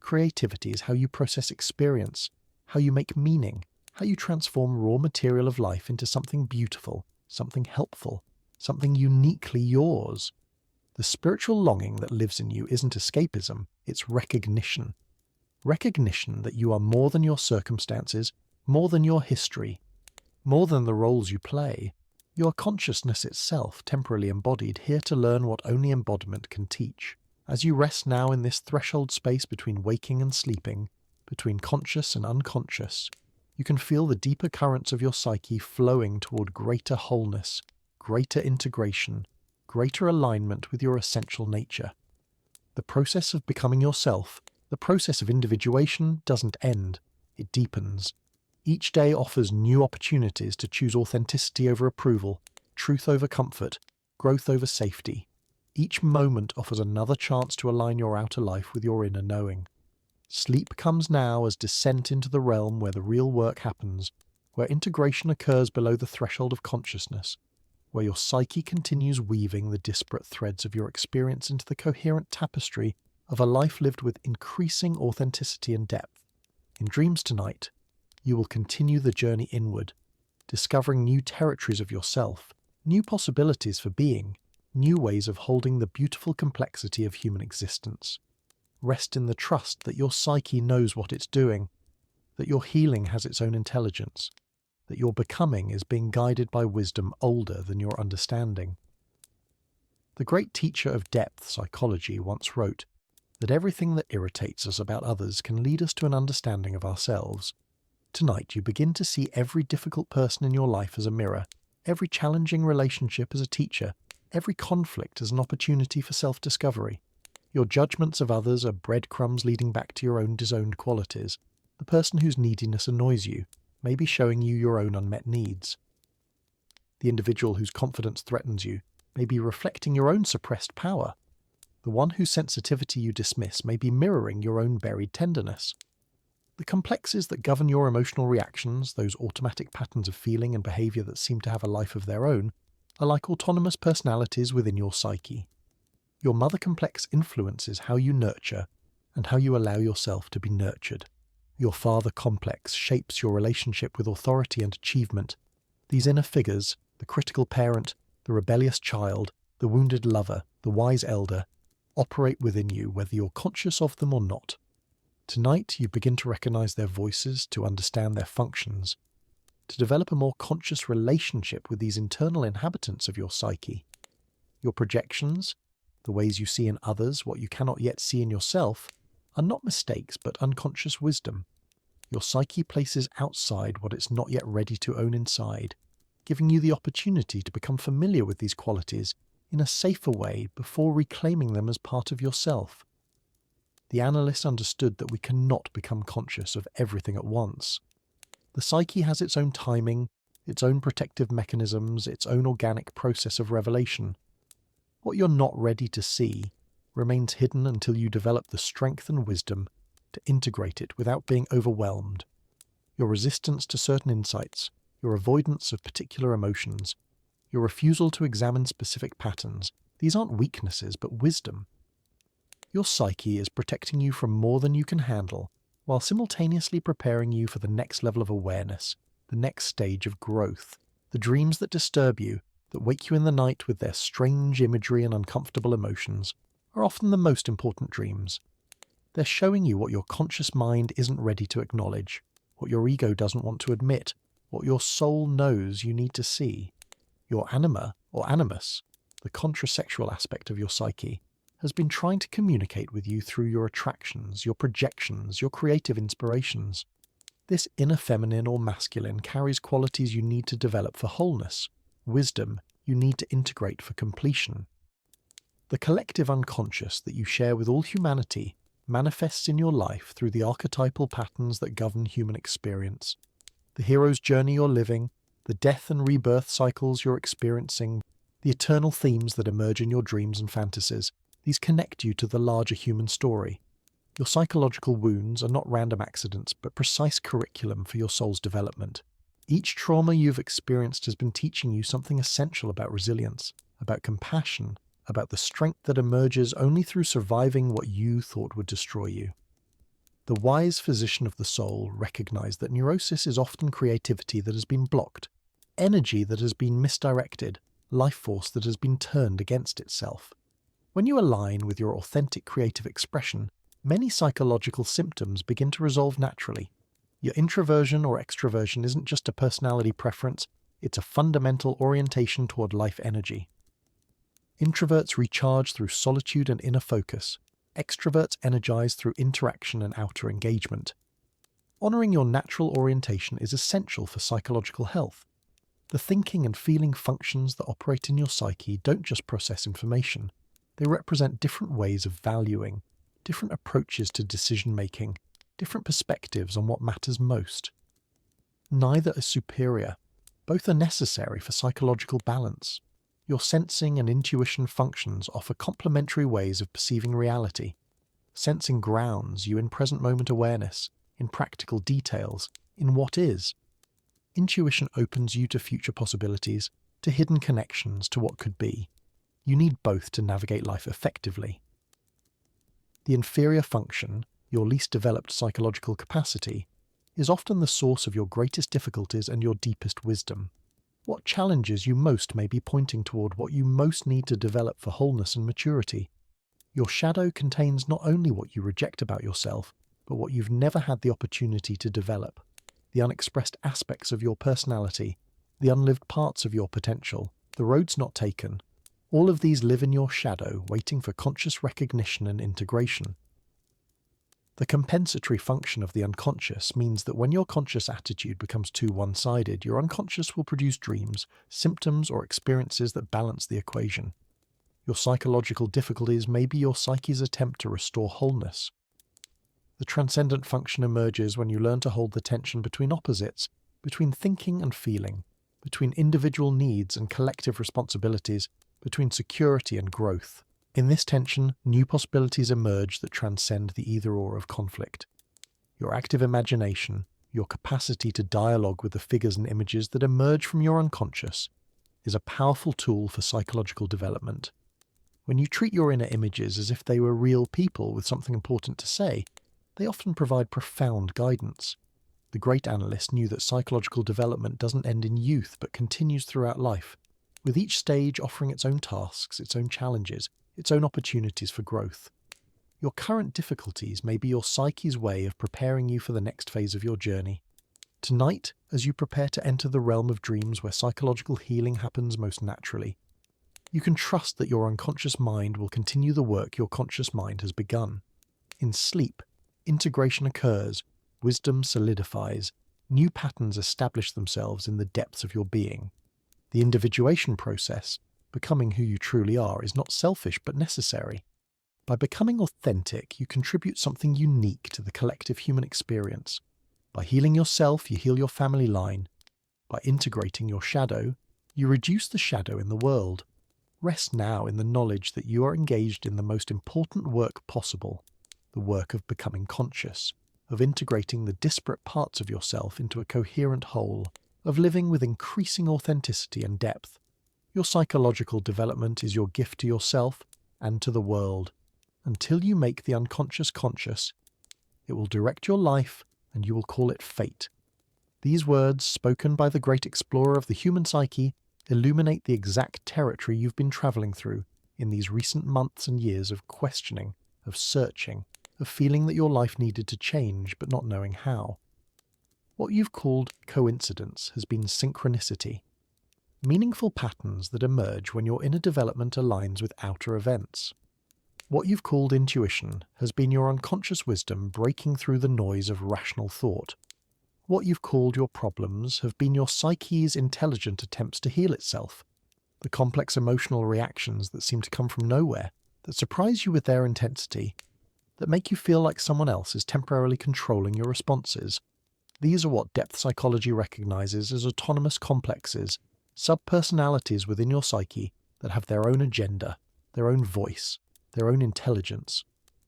Creativity is how you process experience, how you make meaning, how you transform raw material of life into something beautiful, something helpful, something uniquely yours. The spiritual longing that lives in you isn't escapism, it's recognition. Recognition that you are more than your circumstances, more than your history, more than the roles you play. You are consciousness itself, temporally embodied, here to learn what only embodiment can teach. As you rest now in this threshold space between waking and sleeping, between conscious and unconscious, you can feel the deeper currents of your psyche flowing toward greater wholeness, greater integration, greater alignment with your essential nature. The process of becoming yourself, the process of individuation, doesn't end, it deepens. Each day offers new opportunities to choose authenticity over approval, truth over comfort, growth over safety. Each moment offers another chance to align your outer life with your inner knowing. Sleep comes now as descent into the realm where the real work happens, where integration occurs below the threshold of consciousness, where your psyche continues weaving the disparate threads of your experience into the coherent tapestry of a life lived with increasing authenticity and depth. In dreams tonight, you will continue the journey inward, discovering new territories of yourself, new possibilities for being, new ways of holding the beautiful complexity of human existence. Rest in the trust that your psyche knows what it's doing, that your healing has its own intelligence, that your becoming is being guided by wisdom older than your understanding. The great teacher of depth psychology once wrote that everything that irritates us about others can lead us to an understanding of ourselves. Tonight you begin to see every difficult person in your life as a mirror, every challenging relationship as a teacher, every conflict as an opportunity for self-discovery. Your judgments of others are breadcrumbs leading back to your own disowned qualities. The person whose neediness annoys you may be showing you your own unmet needs. The individual whose confidence threatens you may be reflecting your own suppressed power. The one whose sensitivity you dismiss may be mirroring your own buried tenderness. The complexes that govern your emotional reactions, those automatic patterns of feeling and behavior that seem to have a life of their own, are like autonomous personalities within your psyche. Your mother complex influences how you nurture and how you allow yourself to be nurtured. Your father complex shapes your relationship with authority and achievement. These inner figures, the critical parent, the rebellious child, the wounded lover, the wise elder, operate within you whether you're conscious of them or not. Tonight you begin to recognize their voices, to understand their functions, to develop a more conscious relationship with these internal inhabitants of your psyche. Your projections, the ways you see in others what you cannot yet see in yourself, are not mistakes but unconscious wisdom. Your psyche places outside what it's not yet ready to own inside, giving you the opportunity to become familiar with these qualities in a safer way before reclaiming them as part of yourself. The analyst understood that we cannot become conscious of everything at once. The psyche has its own timing, its own protective mechanisms, its own organic process of revelation. What you're not ready to see remains hidden until you develop the strength and wisdom to integrate it without being overwhelmed. Your resistance to certain insights, your avoidance of particular emotions, your refusal to examine specific patterns, these aren't weaknesses but wisdom. Your psyche is protecting you from more than you can handle, while simultaneously preparing you for the next level of awareness, the next stage of growth. The dreams that disturb you, that wake you in the night with their strange imagery and uncomfortable emotions, are often the most important dreams. They're showing you what your conscious mind isn't ready to acknowledge, what your ego doesn't want to admit, what your soul knows you need to see. Your anima, or animus, the contrasexual aspect of your psyche, has been trying to communicate with you through your attractions, your projections, your creative inspirations. This inner feminine or masculine carries qualities you need to develop for wholeness, wisdom you need to integrate for completion. The collective unconscious that you share with all humanity manifests in your life through the archetypal patterns that govern human experience. The hero's journey you're living, the death and rebirth cycles you're experiencing, the eternal themes that emerge in your dreams and fantasies, these connect you to the larger human story. Your psychological wounds are not random accidents, but precise curriculum for your soul's development. Each trauma you've experienced has been teaching you something essential about resilience, about compassion, about the strength that emerges only through surviving what you thought would destroy you. The wise physician of the soul recognized that neurosis is often creativity that has been blocked, energy that has been misdirected, life force that has been turned against itself. When you align with your authentic creative expression, many psychological symptoms begin to resolve naturally. Your introversion or extroversion isn't just a personality preference, it's a fundamental orientation toward life energy. Introverts recharge through solitude and inner focus. Extroverts energize through interaction and outer engagement. Honoring your natural orientation is essential for psychological health. The thinking and feeling functions that operate in your psyche don't just process information. They represent different ways of valuing, different approaches to decision-making, different perspectives on what matters most. Neither is superior. Both are necessary for psychological balance. Your sensing and intuition functions offer complementary ways of perceiving reality. Sensing grounds you in present moment awareness, in practical details, in what is. Intuition opens you to future possibilities, to hidden connections, to what could be. You need both to navigate life effectively. The inferior function, your least developed psychological capacity, is often the source of your greatest difficulties and your deepest wisdom. What challenges you most may be pointing toward what you most need to develop for wholeness and maturity. Your shadow contains not only what you reject about yourself, but what you've never had the opportunity to develop, the unexpressed aspects of your personality, the unlived parts of your potential, the roads not taken. All of these live in your shadow, waiting for conscious recognition and integration. The compensatory function of the unconscious means that when your conscious attitude becomes too one-sided, your unconscious will produce dreams, symptoms, or experiences that balance the equation. Your psychological difficulties may be your psyche's attempt to restore wholeness. The transcendent function emerges when you learn to hold the tension between opposites, between thinking and feeling, between individual needs and collective responsibilities, between security and growth. In this tension, new possibilities emerge that transcend the either-or of conflict. Your active imagination, your capacity to dialogue with the figures and images that emerge from your unconscious, is a powerful tool for psychological development. When you treat your inner images as if they were real people with something important to say, they often provide profound guidance. The great analyst knew that psychological development doesn't end in youth but continues throughout life, with each stage offering its own tasks, its own challenges, its own opportunities for growth. Your current difficulties may be your psyche's way of preparing you for the next phase of your journey. Tonight, as you prepare to enter the realm of dreams where psychological healing happens most naturally, you can trust that your unconscious mind will continue the work your conscious mind has begun. In sleep, integration occurs, wisdom solidifies, new patterns establish themselves in the depths of your being. The individuation process, becoming who you truly are, is not selfish but necessary. By becoming authentic, you contribute something unique to the collective human experience. By healing yourself, you heal your family line. By integrating your shadow, you reduce the shadow in the world. Rest now in the knowledge that you are engaged in the most important work possible, the work of becoming conscious, of integrating the disparate parts of yourself into a coherent whole, of living with increasing authenticity and depth. Your psychological development is your gift to yourself and to the world. Until you make the unconscious conscious, it will direct your life and you will call it fate. These words, spoken by the great explorer of the human psyche, illuminate the exact territory you've been traveling through in these recent months and years of questioning, of searching, of feeling that your life needed to change but not knowing how. What you've called coincidence has been synchronicity. Meaningful patterns that emerge when your inner development aligns with outer events. What you've called intuition has been your unconscious wisdom breaking through the noise of rational thought. What you've called your problems have been your psyche's intelligent attempts to heal itself. The complex emotional reactions that seem to come from nowhere, that surprise you with their intensity, that make you feel like someone else is temporarily controlling your responses. These are what depth psychology recognizes as autonomous complexes, subpersonalities within your psyche that have their own agenda, their own voice, their own intelligence.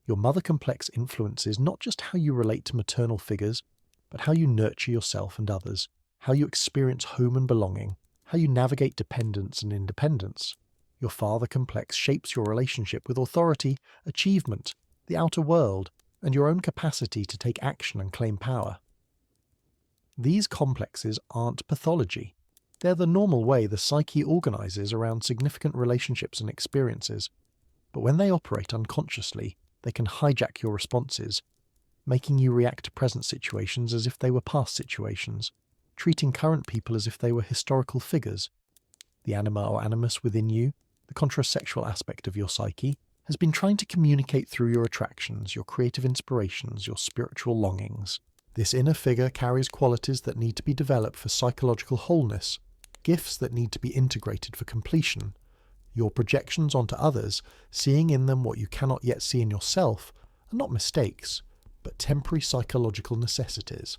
Your mother complex influences not just how you relate to maternal figures, but how you nurture yourself and others, how you experience home and belonging, how you navigate dependence and independence. Your father complex shapes your relationship with authority, achievement, the outer world, and your own capacity to take action and claim power. These complexes aren't pathology. They're the normal way the psyche organizes around significant relationships and experiences. But when they operate unconsciously, they can hijack your responses, making you react to present situations as if they were past situations, treating current people as if they were historical figures. The anima or animus within you, the contrasexual aspect of your psyche, has been trying to communicate through your attractions, your creative inspirations, your spiritual longings. This inner figure carries qualities that need to be developed for psychological wholeness, gifts that need to be integrated for completion. Your projections onto others, seeing in them what you cannot yet see in yourself, are not mistakes, but temporary psychological necessities.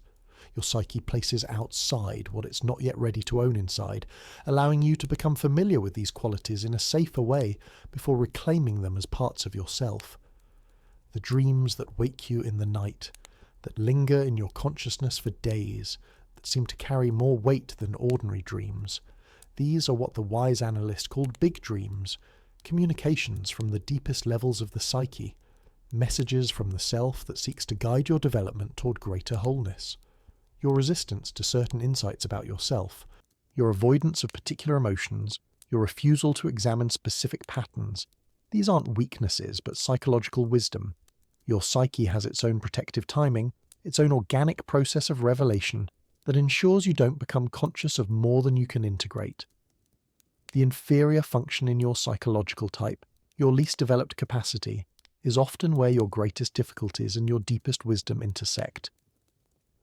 Your psyche places outside what it's not yet ready to own inside, allowing you to become familiar with these qualities in a safer way before reclaiming them as parts of yourself. The dreams that wake you in the night, that linger in your consciousness for days, that seem to carry more weight than ordinary dreams. These are what the wise analyst called big dreams, communications from the deepest levels of the psyche, messages from the self that seeks to guide your development toward greater wholeness. Your resistance to certain insights about yourself, your avoidance of particular emotions, your refusal to examine specific patterns, these aren't weaknesses but psychological wisdom. Your psyche has its own protective timing, its own organic process of revelation that ensures you don't become conscious of more than you can integrate. The inferior function in your psychological type, your least developed capacity, is often where your greatest difficulties and your deepest wisdom intersect.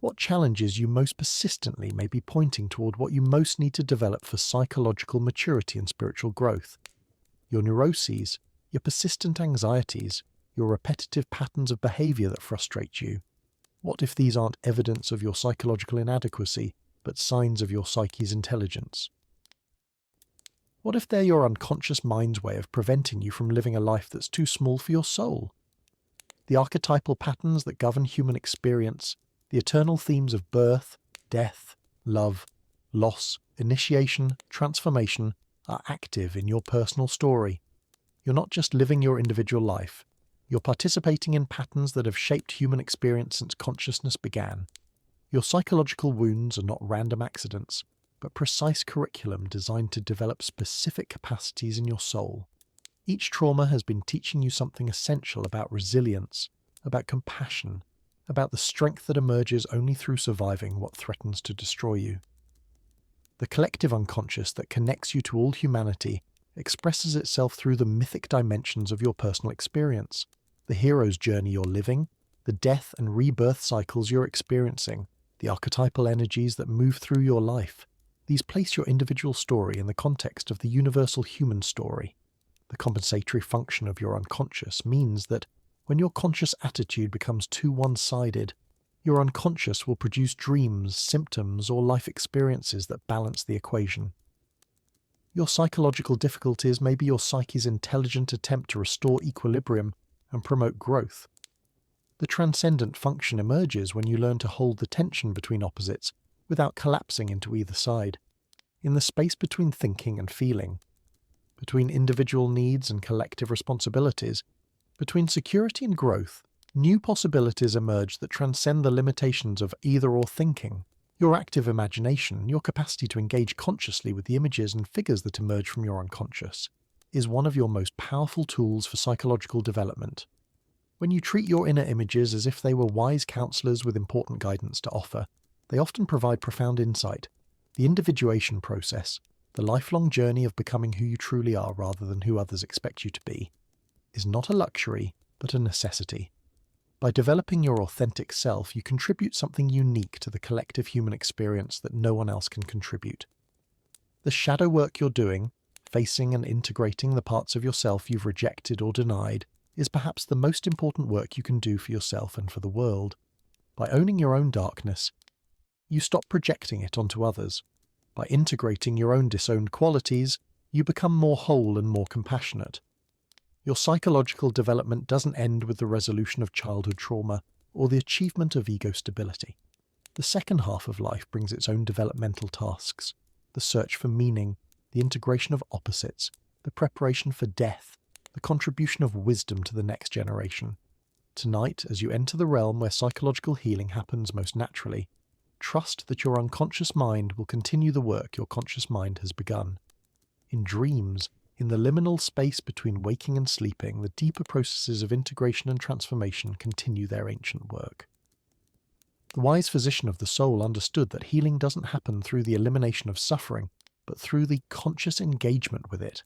What challenges you most persistently may be pointing toward what you most need to develop for psychological maturity and spiritual growth? Your neuroses, your persistent anxieties, your repetitive patterns of behavior that frustrate you. What if these aren't evidence of your psychological inadequacy, but signs of your psyche's intelligence? What if they're your unconscious mind's way of preventing you from living a life that's too small for your soul? The archetypal patterns that govern human experience, the eternal themes of birth, death, love, loss, initiation, transformation, are active in your personal story. You're not just living your individual life. You're participating in patterns that have shaped human experience since consciousness began. Your psychological wounds are not random accidents, but precise curriculum designed to develop specific capacities in your soul. Each trauma has been teaching you something essential about resilience, about compassion, about the strength that emerges only through surviving what threatens to destroy you. The collective unconscious that connects you to all humanity expresses itself through the mythic dimensions of your personal experience, the hero's journey you're living, the death and rebirth cycles you're experiencing, the archetypal energies that move through your life. These place your individual story in the context of the universal human story. The compensatory function of your unconscious means that when your conscious attitude becomes too one-sided, your unconscious will produce dreams, symptoms, or life experiences that balance the equation. Your psychological difficulties may be your psyche's intelligent attempt to restore equilibrium and promote growth. The transcendent function emerges when you learn to hold the tension between opposites without collapsing into either side. In the space between thinking and feeling, between individual needs and collective responsibilities, between security and growth, new possibilities emerge that transcend the limitations of either-or thinking. Your active imagination, your capacity to engage consciously with the images and figures that emerge from your unconscious, is one of your most powerful tools for psychological development. When you treat your inner images as if they were wise counselors with important guidance to offer, they often provide profound insight. The individuation process, the lifelong journey of becoming who you truly are rather than who others expect you to be, is not a luxury, but a necessity. By developing your authentic self, you contribute something unique to the collective human experience that no one else can contribute. The shadow work you're doing, facing and integrating the parts of yourself you've rejected or denied, is perhaps the most important work you can do for yourself and for the world. By owning your own darkness, you stop projecting it onto others. By integrating your own disowned qualities, you become more whole and more compassionate. Your psychological development doesn't end with the resolution of childhood trauma or the achievement of ego stability. The second half of life brings its own developmental tasks: the search for meaning, the integration of opposites, the preparation for death, the contribution of wisdom to the next generation. Tonight, as you enter the realm where psychological healing happens most naturally, trust that your unconscious mind will continue the work your conscious mind has begun. In dreams, in the liminal space between waking and sleeping, the deeper processes of integration and transformation continue their ancient work. The wise physician of the soul understood that healing doesn't happen through the elimination of suffering, but through the conscious engagement with it.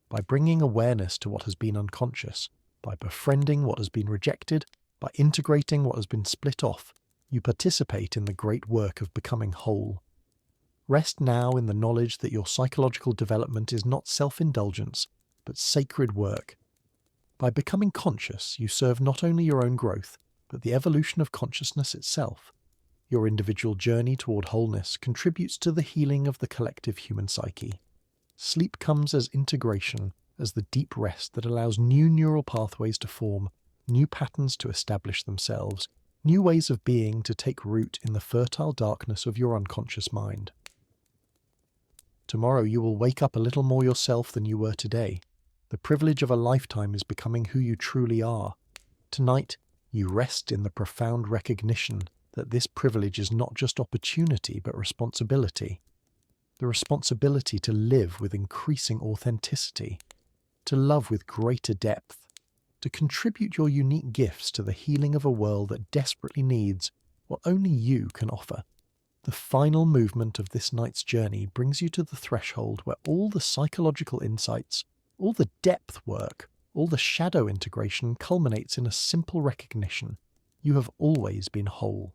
By bringing awareness to what has been unconscious, by befriending what has been rejected, by integrating what has been split off, you participate in the great work of becoming whole. Rest now in the knowledge that your psychological development is not self-indulgence, but sacred work. By becoming conscious, you serve not only your own growth, but the evolution of consciousness itself. Your individual journey toward wholeness contributes to the healing of the collective human psyche. Sleep comes as integration, as the deep rest that allows new neural pathways to form, new patterns to establish themselves, new ways of being to take root in the fertile darkness of your unconscious mind. Tomorrow you will wake up a little more yourself than you were today. The privilege of a lifetime is becoming who you truly are. Tonight, you rest in the profound recognition that this privilege is not just opportunity but responsibility. The responsibility to live with increasing authenticity, to love with greater depth, to contribute your unique gifts to the healing of a world that desperately needs what only you can offer. The final movement of this night's journey brings you to the threshold where all the psychological insights, all the depth work, all the shadow integration culminates in a simple recognition: you have always been whole.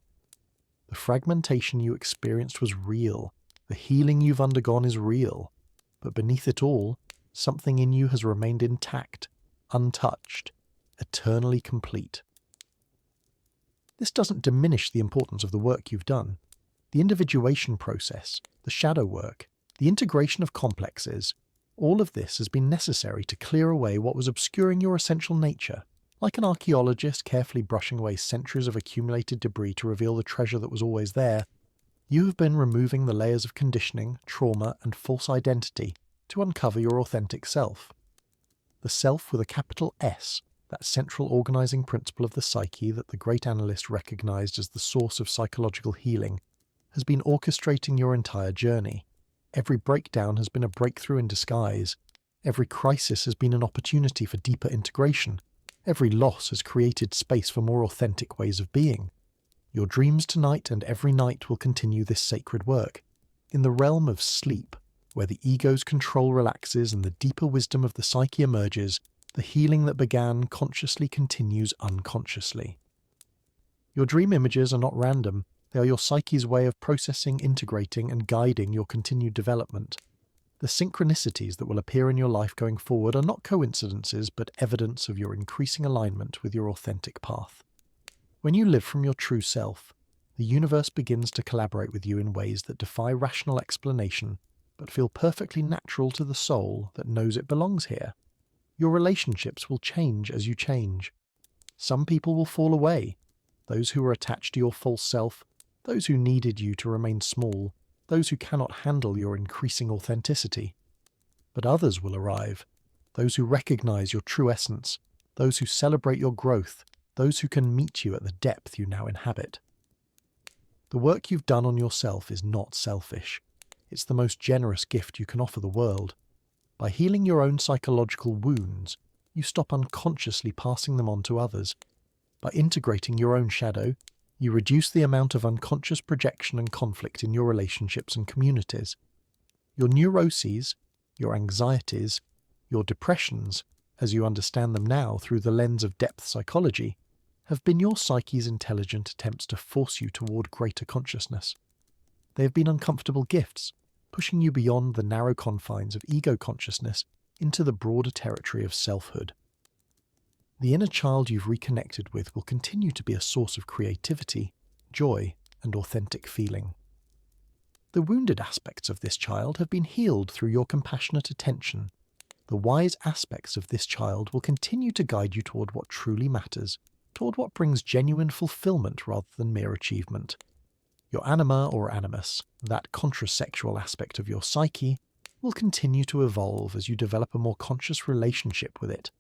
The fragmentation you experienced was real. The healing you've undergone is real. But beneath it all, something in you has remained intact, untouched, eternally complete. This doesn't diminish the importance of the work you've done. The individuation process, the shadow work, the integration of complexes, all of this has been necessary to clear away what was obscuring your essential nature, like an archaeologist carefully brushing away centuries of accumulated debris to reveal the treasure that was always there. You have been removing the layers of conditioning, trauma, and false identity to uncover your authentic self. The self with a capital S, that central organizing principle of the psyche that the great analyst recognized as the source of psychological healing, has been orchestrating your entire journey. Every breakdown has been a breakthrough in disguise. Every crisis has been an opportunity for deeper integration. Every loss has created space for more authentic ways of being. Your dreams tonight and every night will continue this sacred work. In the realm of sleep, where the ego's control relaxes and the deeper wisdom of the psyche emerges, the healing that began consciously continues unconsciously. Your dream images are not random. They are your psyche's way of processing, integrating, and guiding your continued development. The synchronicities that will appear in your life going forward are not coincidences, but evidence of your increasing alignment with your authentic path. When you live from your true self, the universe begins to collaborate with you in ways that defy rational explanation, but feel perfectly natural to the soul that knows it belongs here. Your relationships will change as you change. Some people will fall away, those who are attached to your false self, those who needed you to remain small, those who cannot handle your increasing authenticity. But others will arrive, those who recognize your true essence, those who celebrate your growth, those who can meet you at the depth you now inhabit. The work you've done on yourself is not selfish. It's the most generous gift you can offer the world. By healing your own psychological wounds, you stop unconsciously passing them on to others. By integrating your own shadow, you reduce the amount of unconscious projection and conflict in your relationships and communities. Your neuroses, your anxieties, your depressions, as you understand them now through the lens of depth psychology, have been your psyche's intelligent attempts to force you toward greater consciousness. They have been uncomfortable gifts, pushing you beyond the narrow confines of ego consciousness into the broader territory of selfhood. The inner child you've reconnected with will continue to be a source of creativity, joy, and authentic feeling. The wounded aspects of this child have been healed through your compassionate attention. The wise aspects of this child will continue to guide you toward what truly matters, toward what brings genuine fulfillment rather than mere achievement. Your anima or animus, that contrasexual aspect of your psyche, will continue to evolve as you develop a more conscious relationship with it.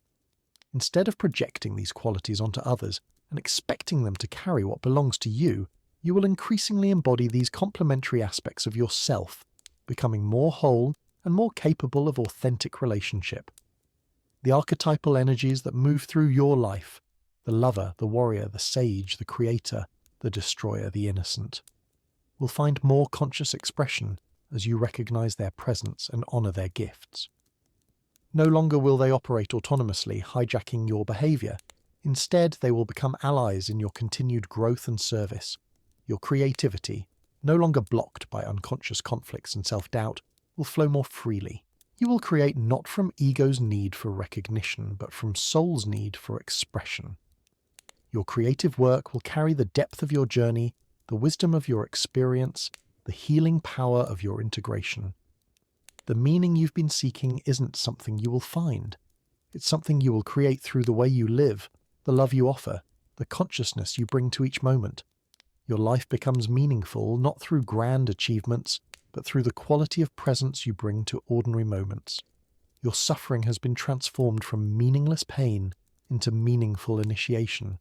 Instead of projecting these qualities onto others and expecting them to carry what belongs to you, you will increasingly embody these complementary aspects of yourself, becoming more whole and more capable of authentic relationship. The archetypal energies that move through your life, the lover, the warrior, the sage, the creator, the destroyer, the innocent, will find more conscious expression as you recognize their presence and honor their gifts. No longer will they operate autonomously, hijacking your behavior. Instead, they will become allies in your continued growth and service. Your creativity, no longer blocked by unconscious conflicts and self-doubt, will flow more freely. You will create not from ego's need for recognition, but from soul's need for expression. Your creative work will carry the depth of your journey, the wisdom of your experience, the healing power of your integration. The meaning you've been seeking isn't something you will find. It's something you will create through the way you live, the love you offer, the consciousness you bring to each moment. Your life becomes meaningful not through grand achievements, but through the quality of presence you bring to ordinary moments. Your suffering has been transformed from meaningless pain into meaningful initiation.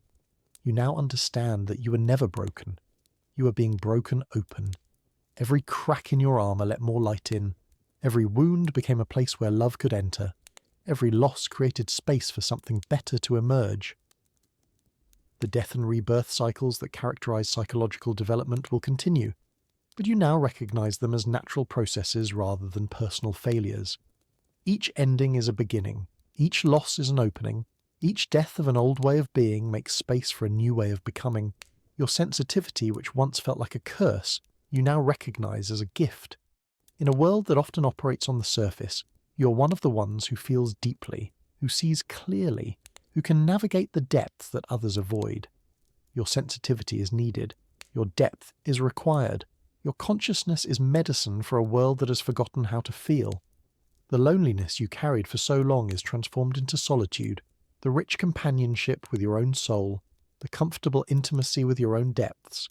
You now understand that you were never broken. You are being broken open. Every crack in your armor let more light in. Every wound became a place where love could enter. Every loss created space for something better to emerge. The death and rebirth cycles that characterize psychological development will continue, but you now recognize them as natural processes rather than personal failures. Each ending is a beginning. Each loss is an opening. Each death of an old way of being makes space for a new way of becoming. Your sensitivity, which once felt like a curse, you now recognize as a gift. In a world that often operates on the surface, you're one of the ones who feels deeply, who sees clearly, who can navigate the depth that others avoid. Your sensitivity is needed. Your depth is required. Your consciousness is medicine for a world that has forgotten how to feel. The loneliness you carried for so long is transformed into solitude, the rich companionship with your own soul, the comfortable intimacy with your own depths,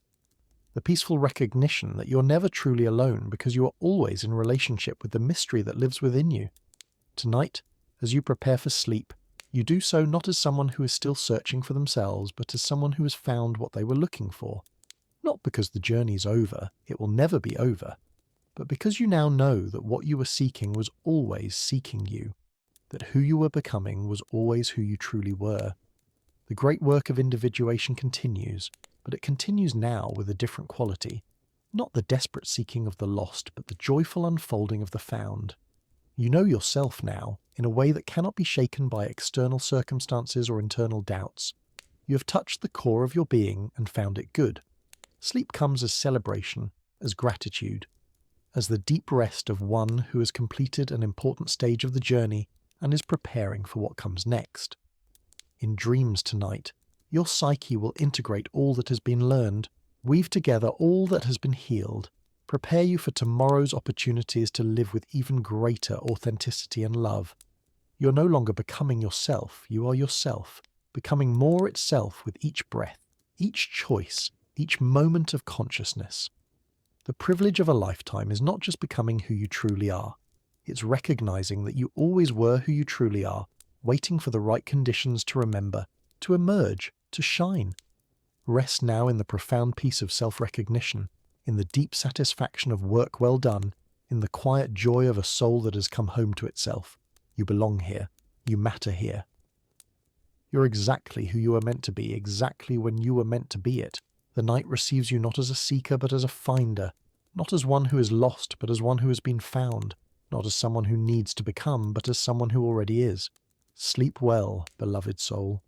the peaceful recognition that you're never truly alone because you are always in relationship with the mystery that lives within you. Tonight, as you prepare for sleep, you do so not as someone who is still searching for themselves, but as someone who has found what they were looking for. Not because the journey's over, it will never be over, but because you now know that what you were seeking was always seeking you, that who you were becoming was always who you truly were. The great work of individuation continues, but it continues now with a different quality. Not the desperate seeking of the lost, but the joyful unfolding of the found. You know yourself now, in a way that cannot be shaken by external circumstances or internal doubts. You have touched the core of your being and found it good. Sleep comes as celebration, as gratitude, as the deep rest of one who has completed an important stage of the journey and is preparing for what comes next. In dreams tonight, your psyche will integrate all that has been learned, weave together all that has been healed, prepare you for tomorrow's opportunities to live with even greater authenticity and love. You're no longer becoming yourself, you are yourself, becoming more itself with each breath, each choice, each moment of consciousness. The privilege of a lifetime is not just becoming who you truly are, it's recognizing that you always were who you truly are, waiting for the right conditions to remember, to emerge, to shine. Rest now in the profound peace of self-recognition, in the deep satisfaction of work well done, in the quiet joy of a soul that has come home to itself. You belong here. You matter here. You're exactly who you were meant to be, exactly when you were meant to be it. The night receives you not as a seeker, but as a finder, not as one who is lost, but as one who has been found, not as someone who needs to become, but as someone who already is. Sleep well, beloved soul.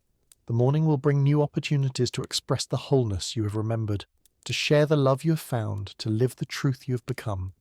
The morning will bring new opportunities to express the wholeness you have remembered, to share the love you have found, to live the truth you have become.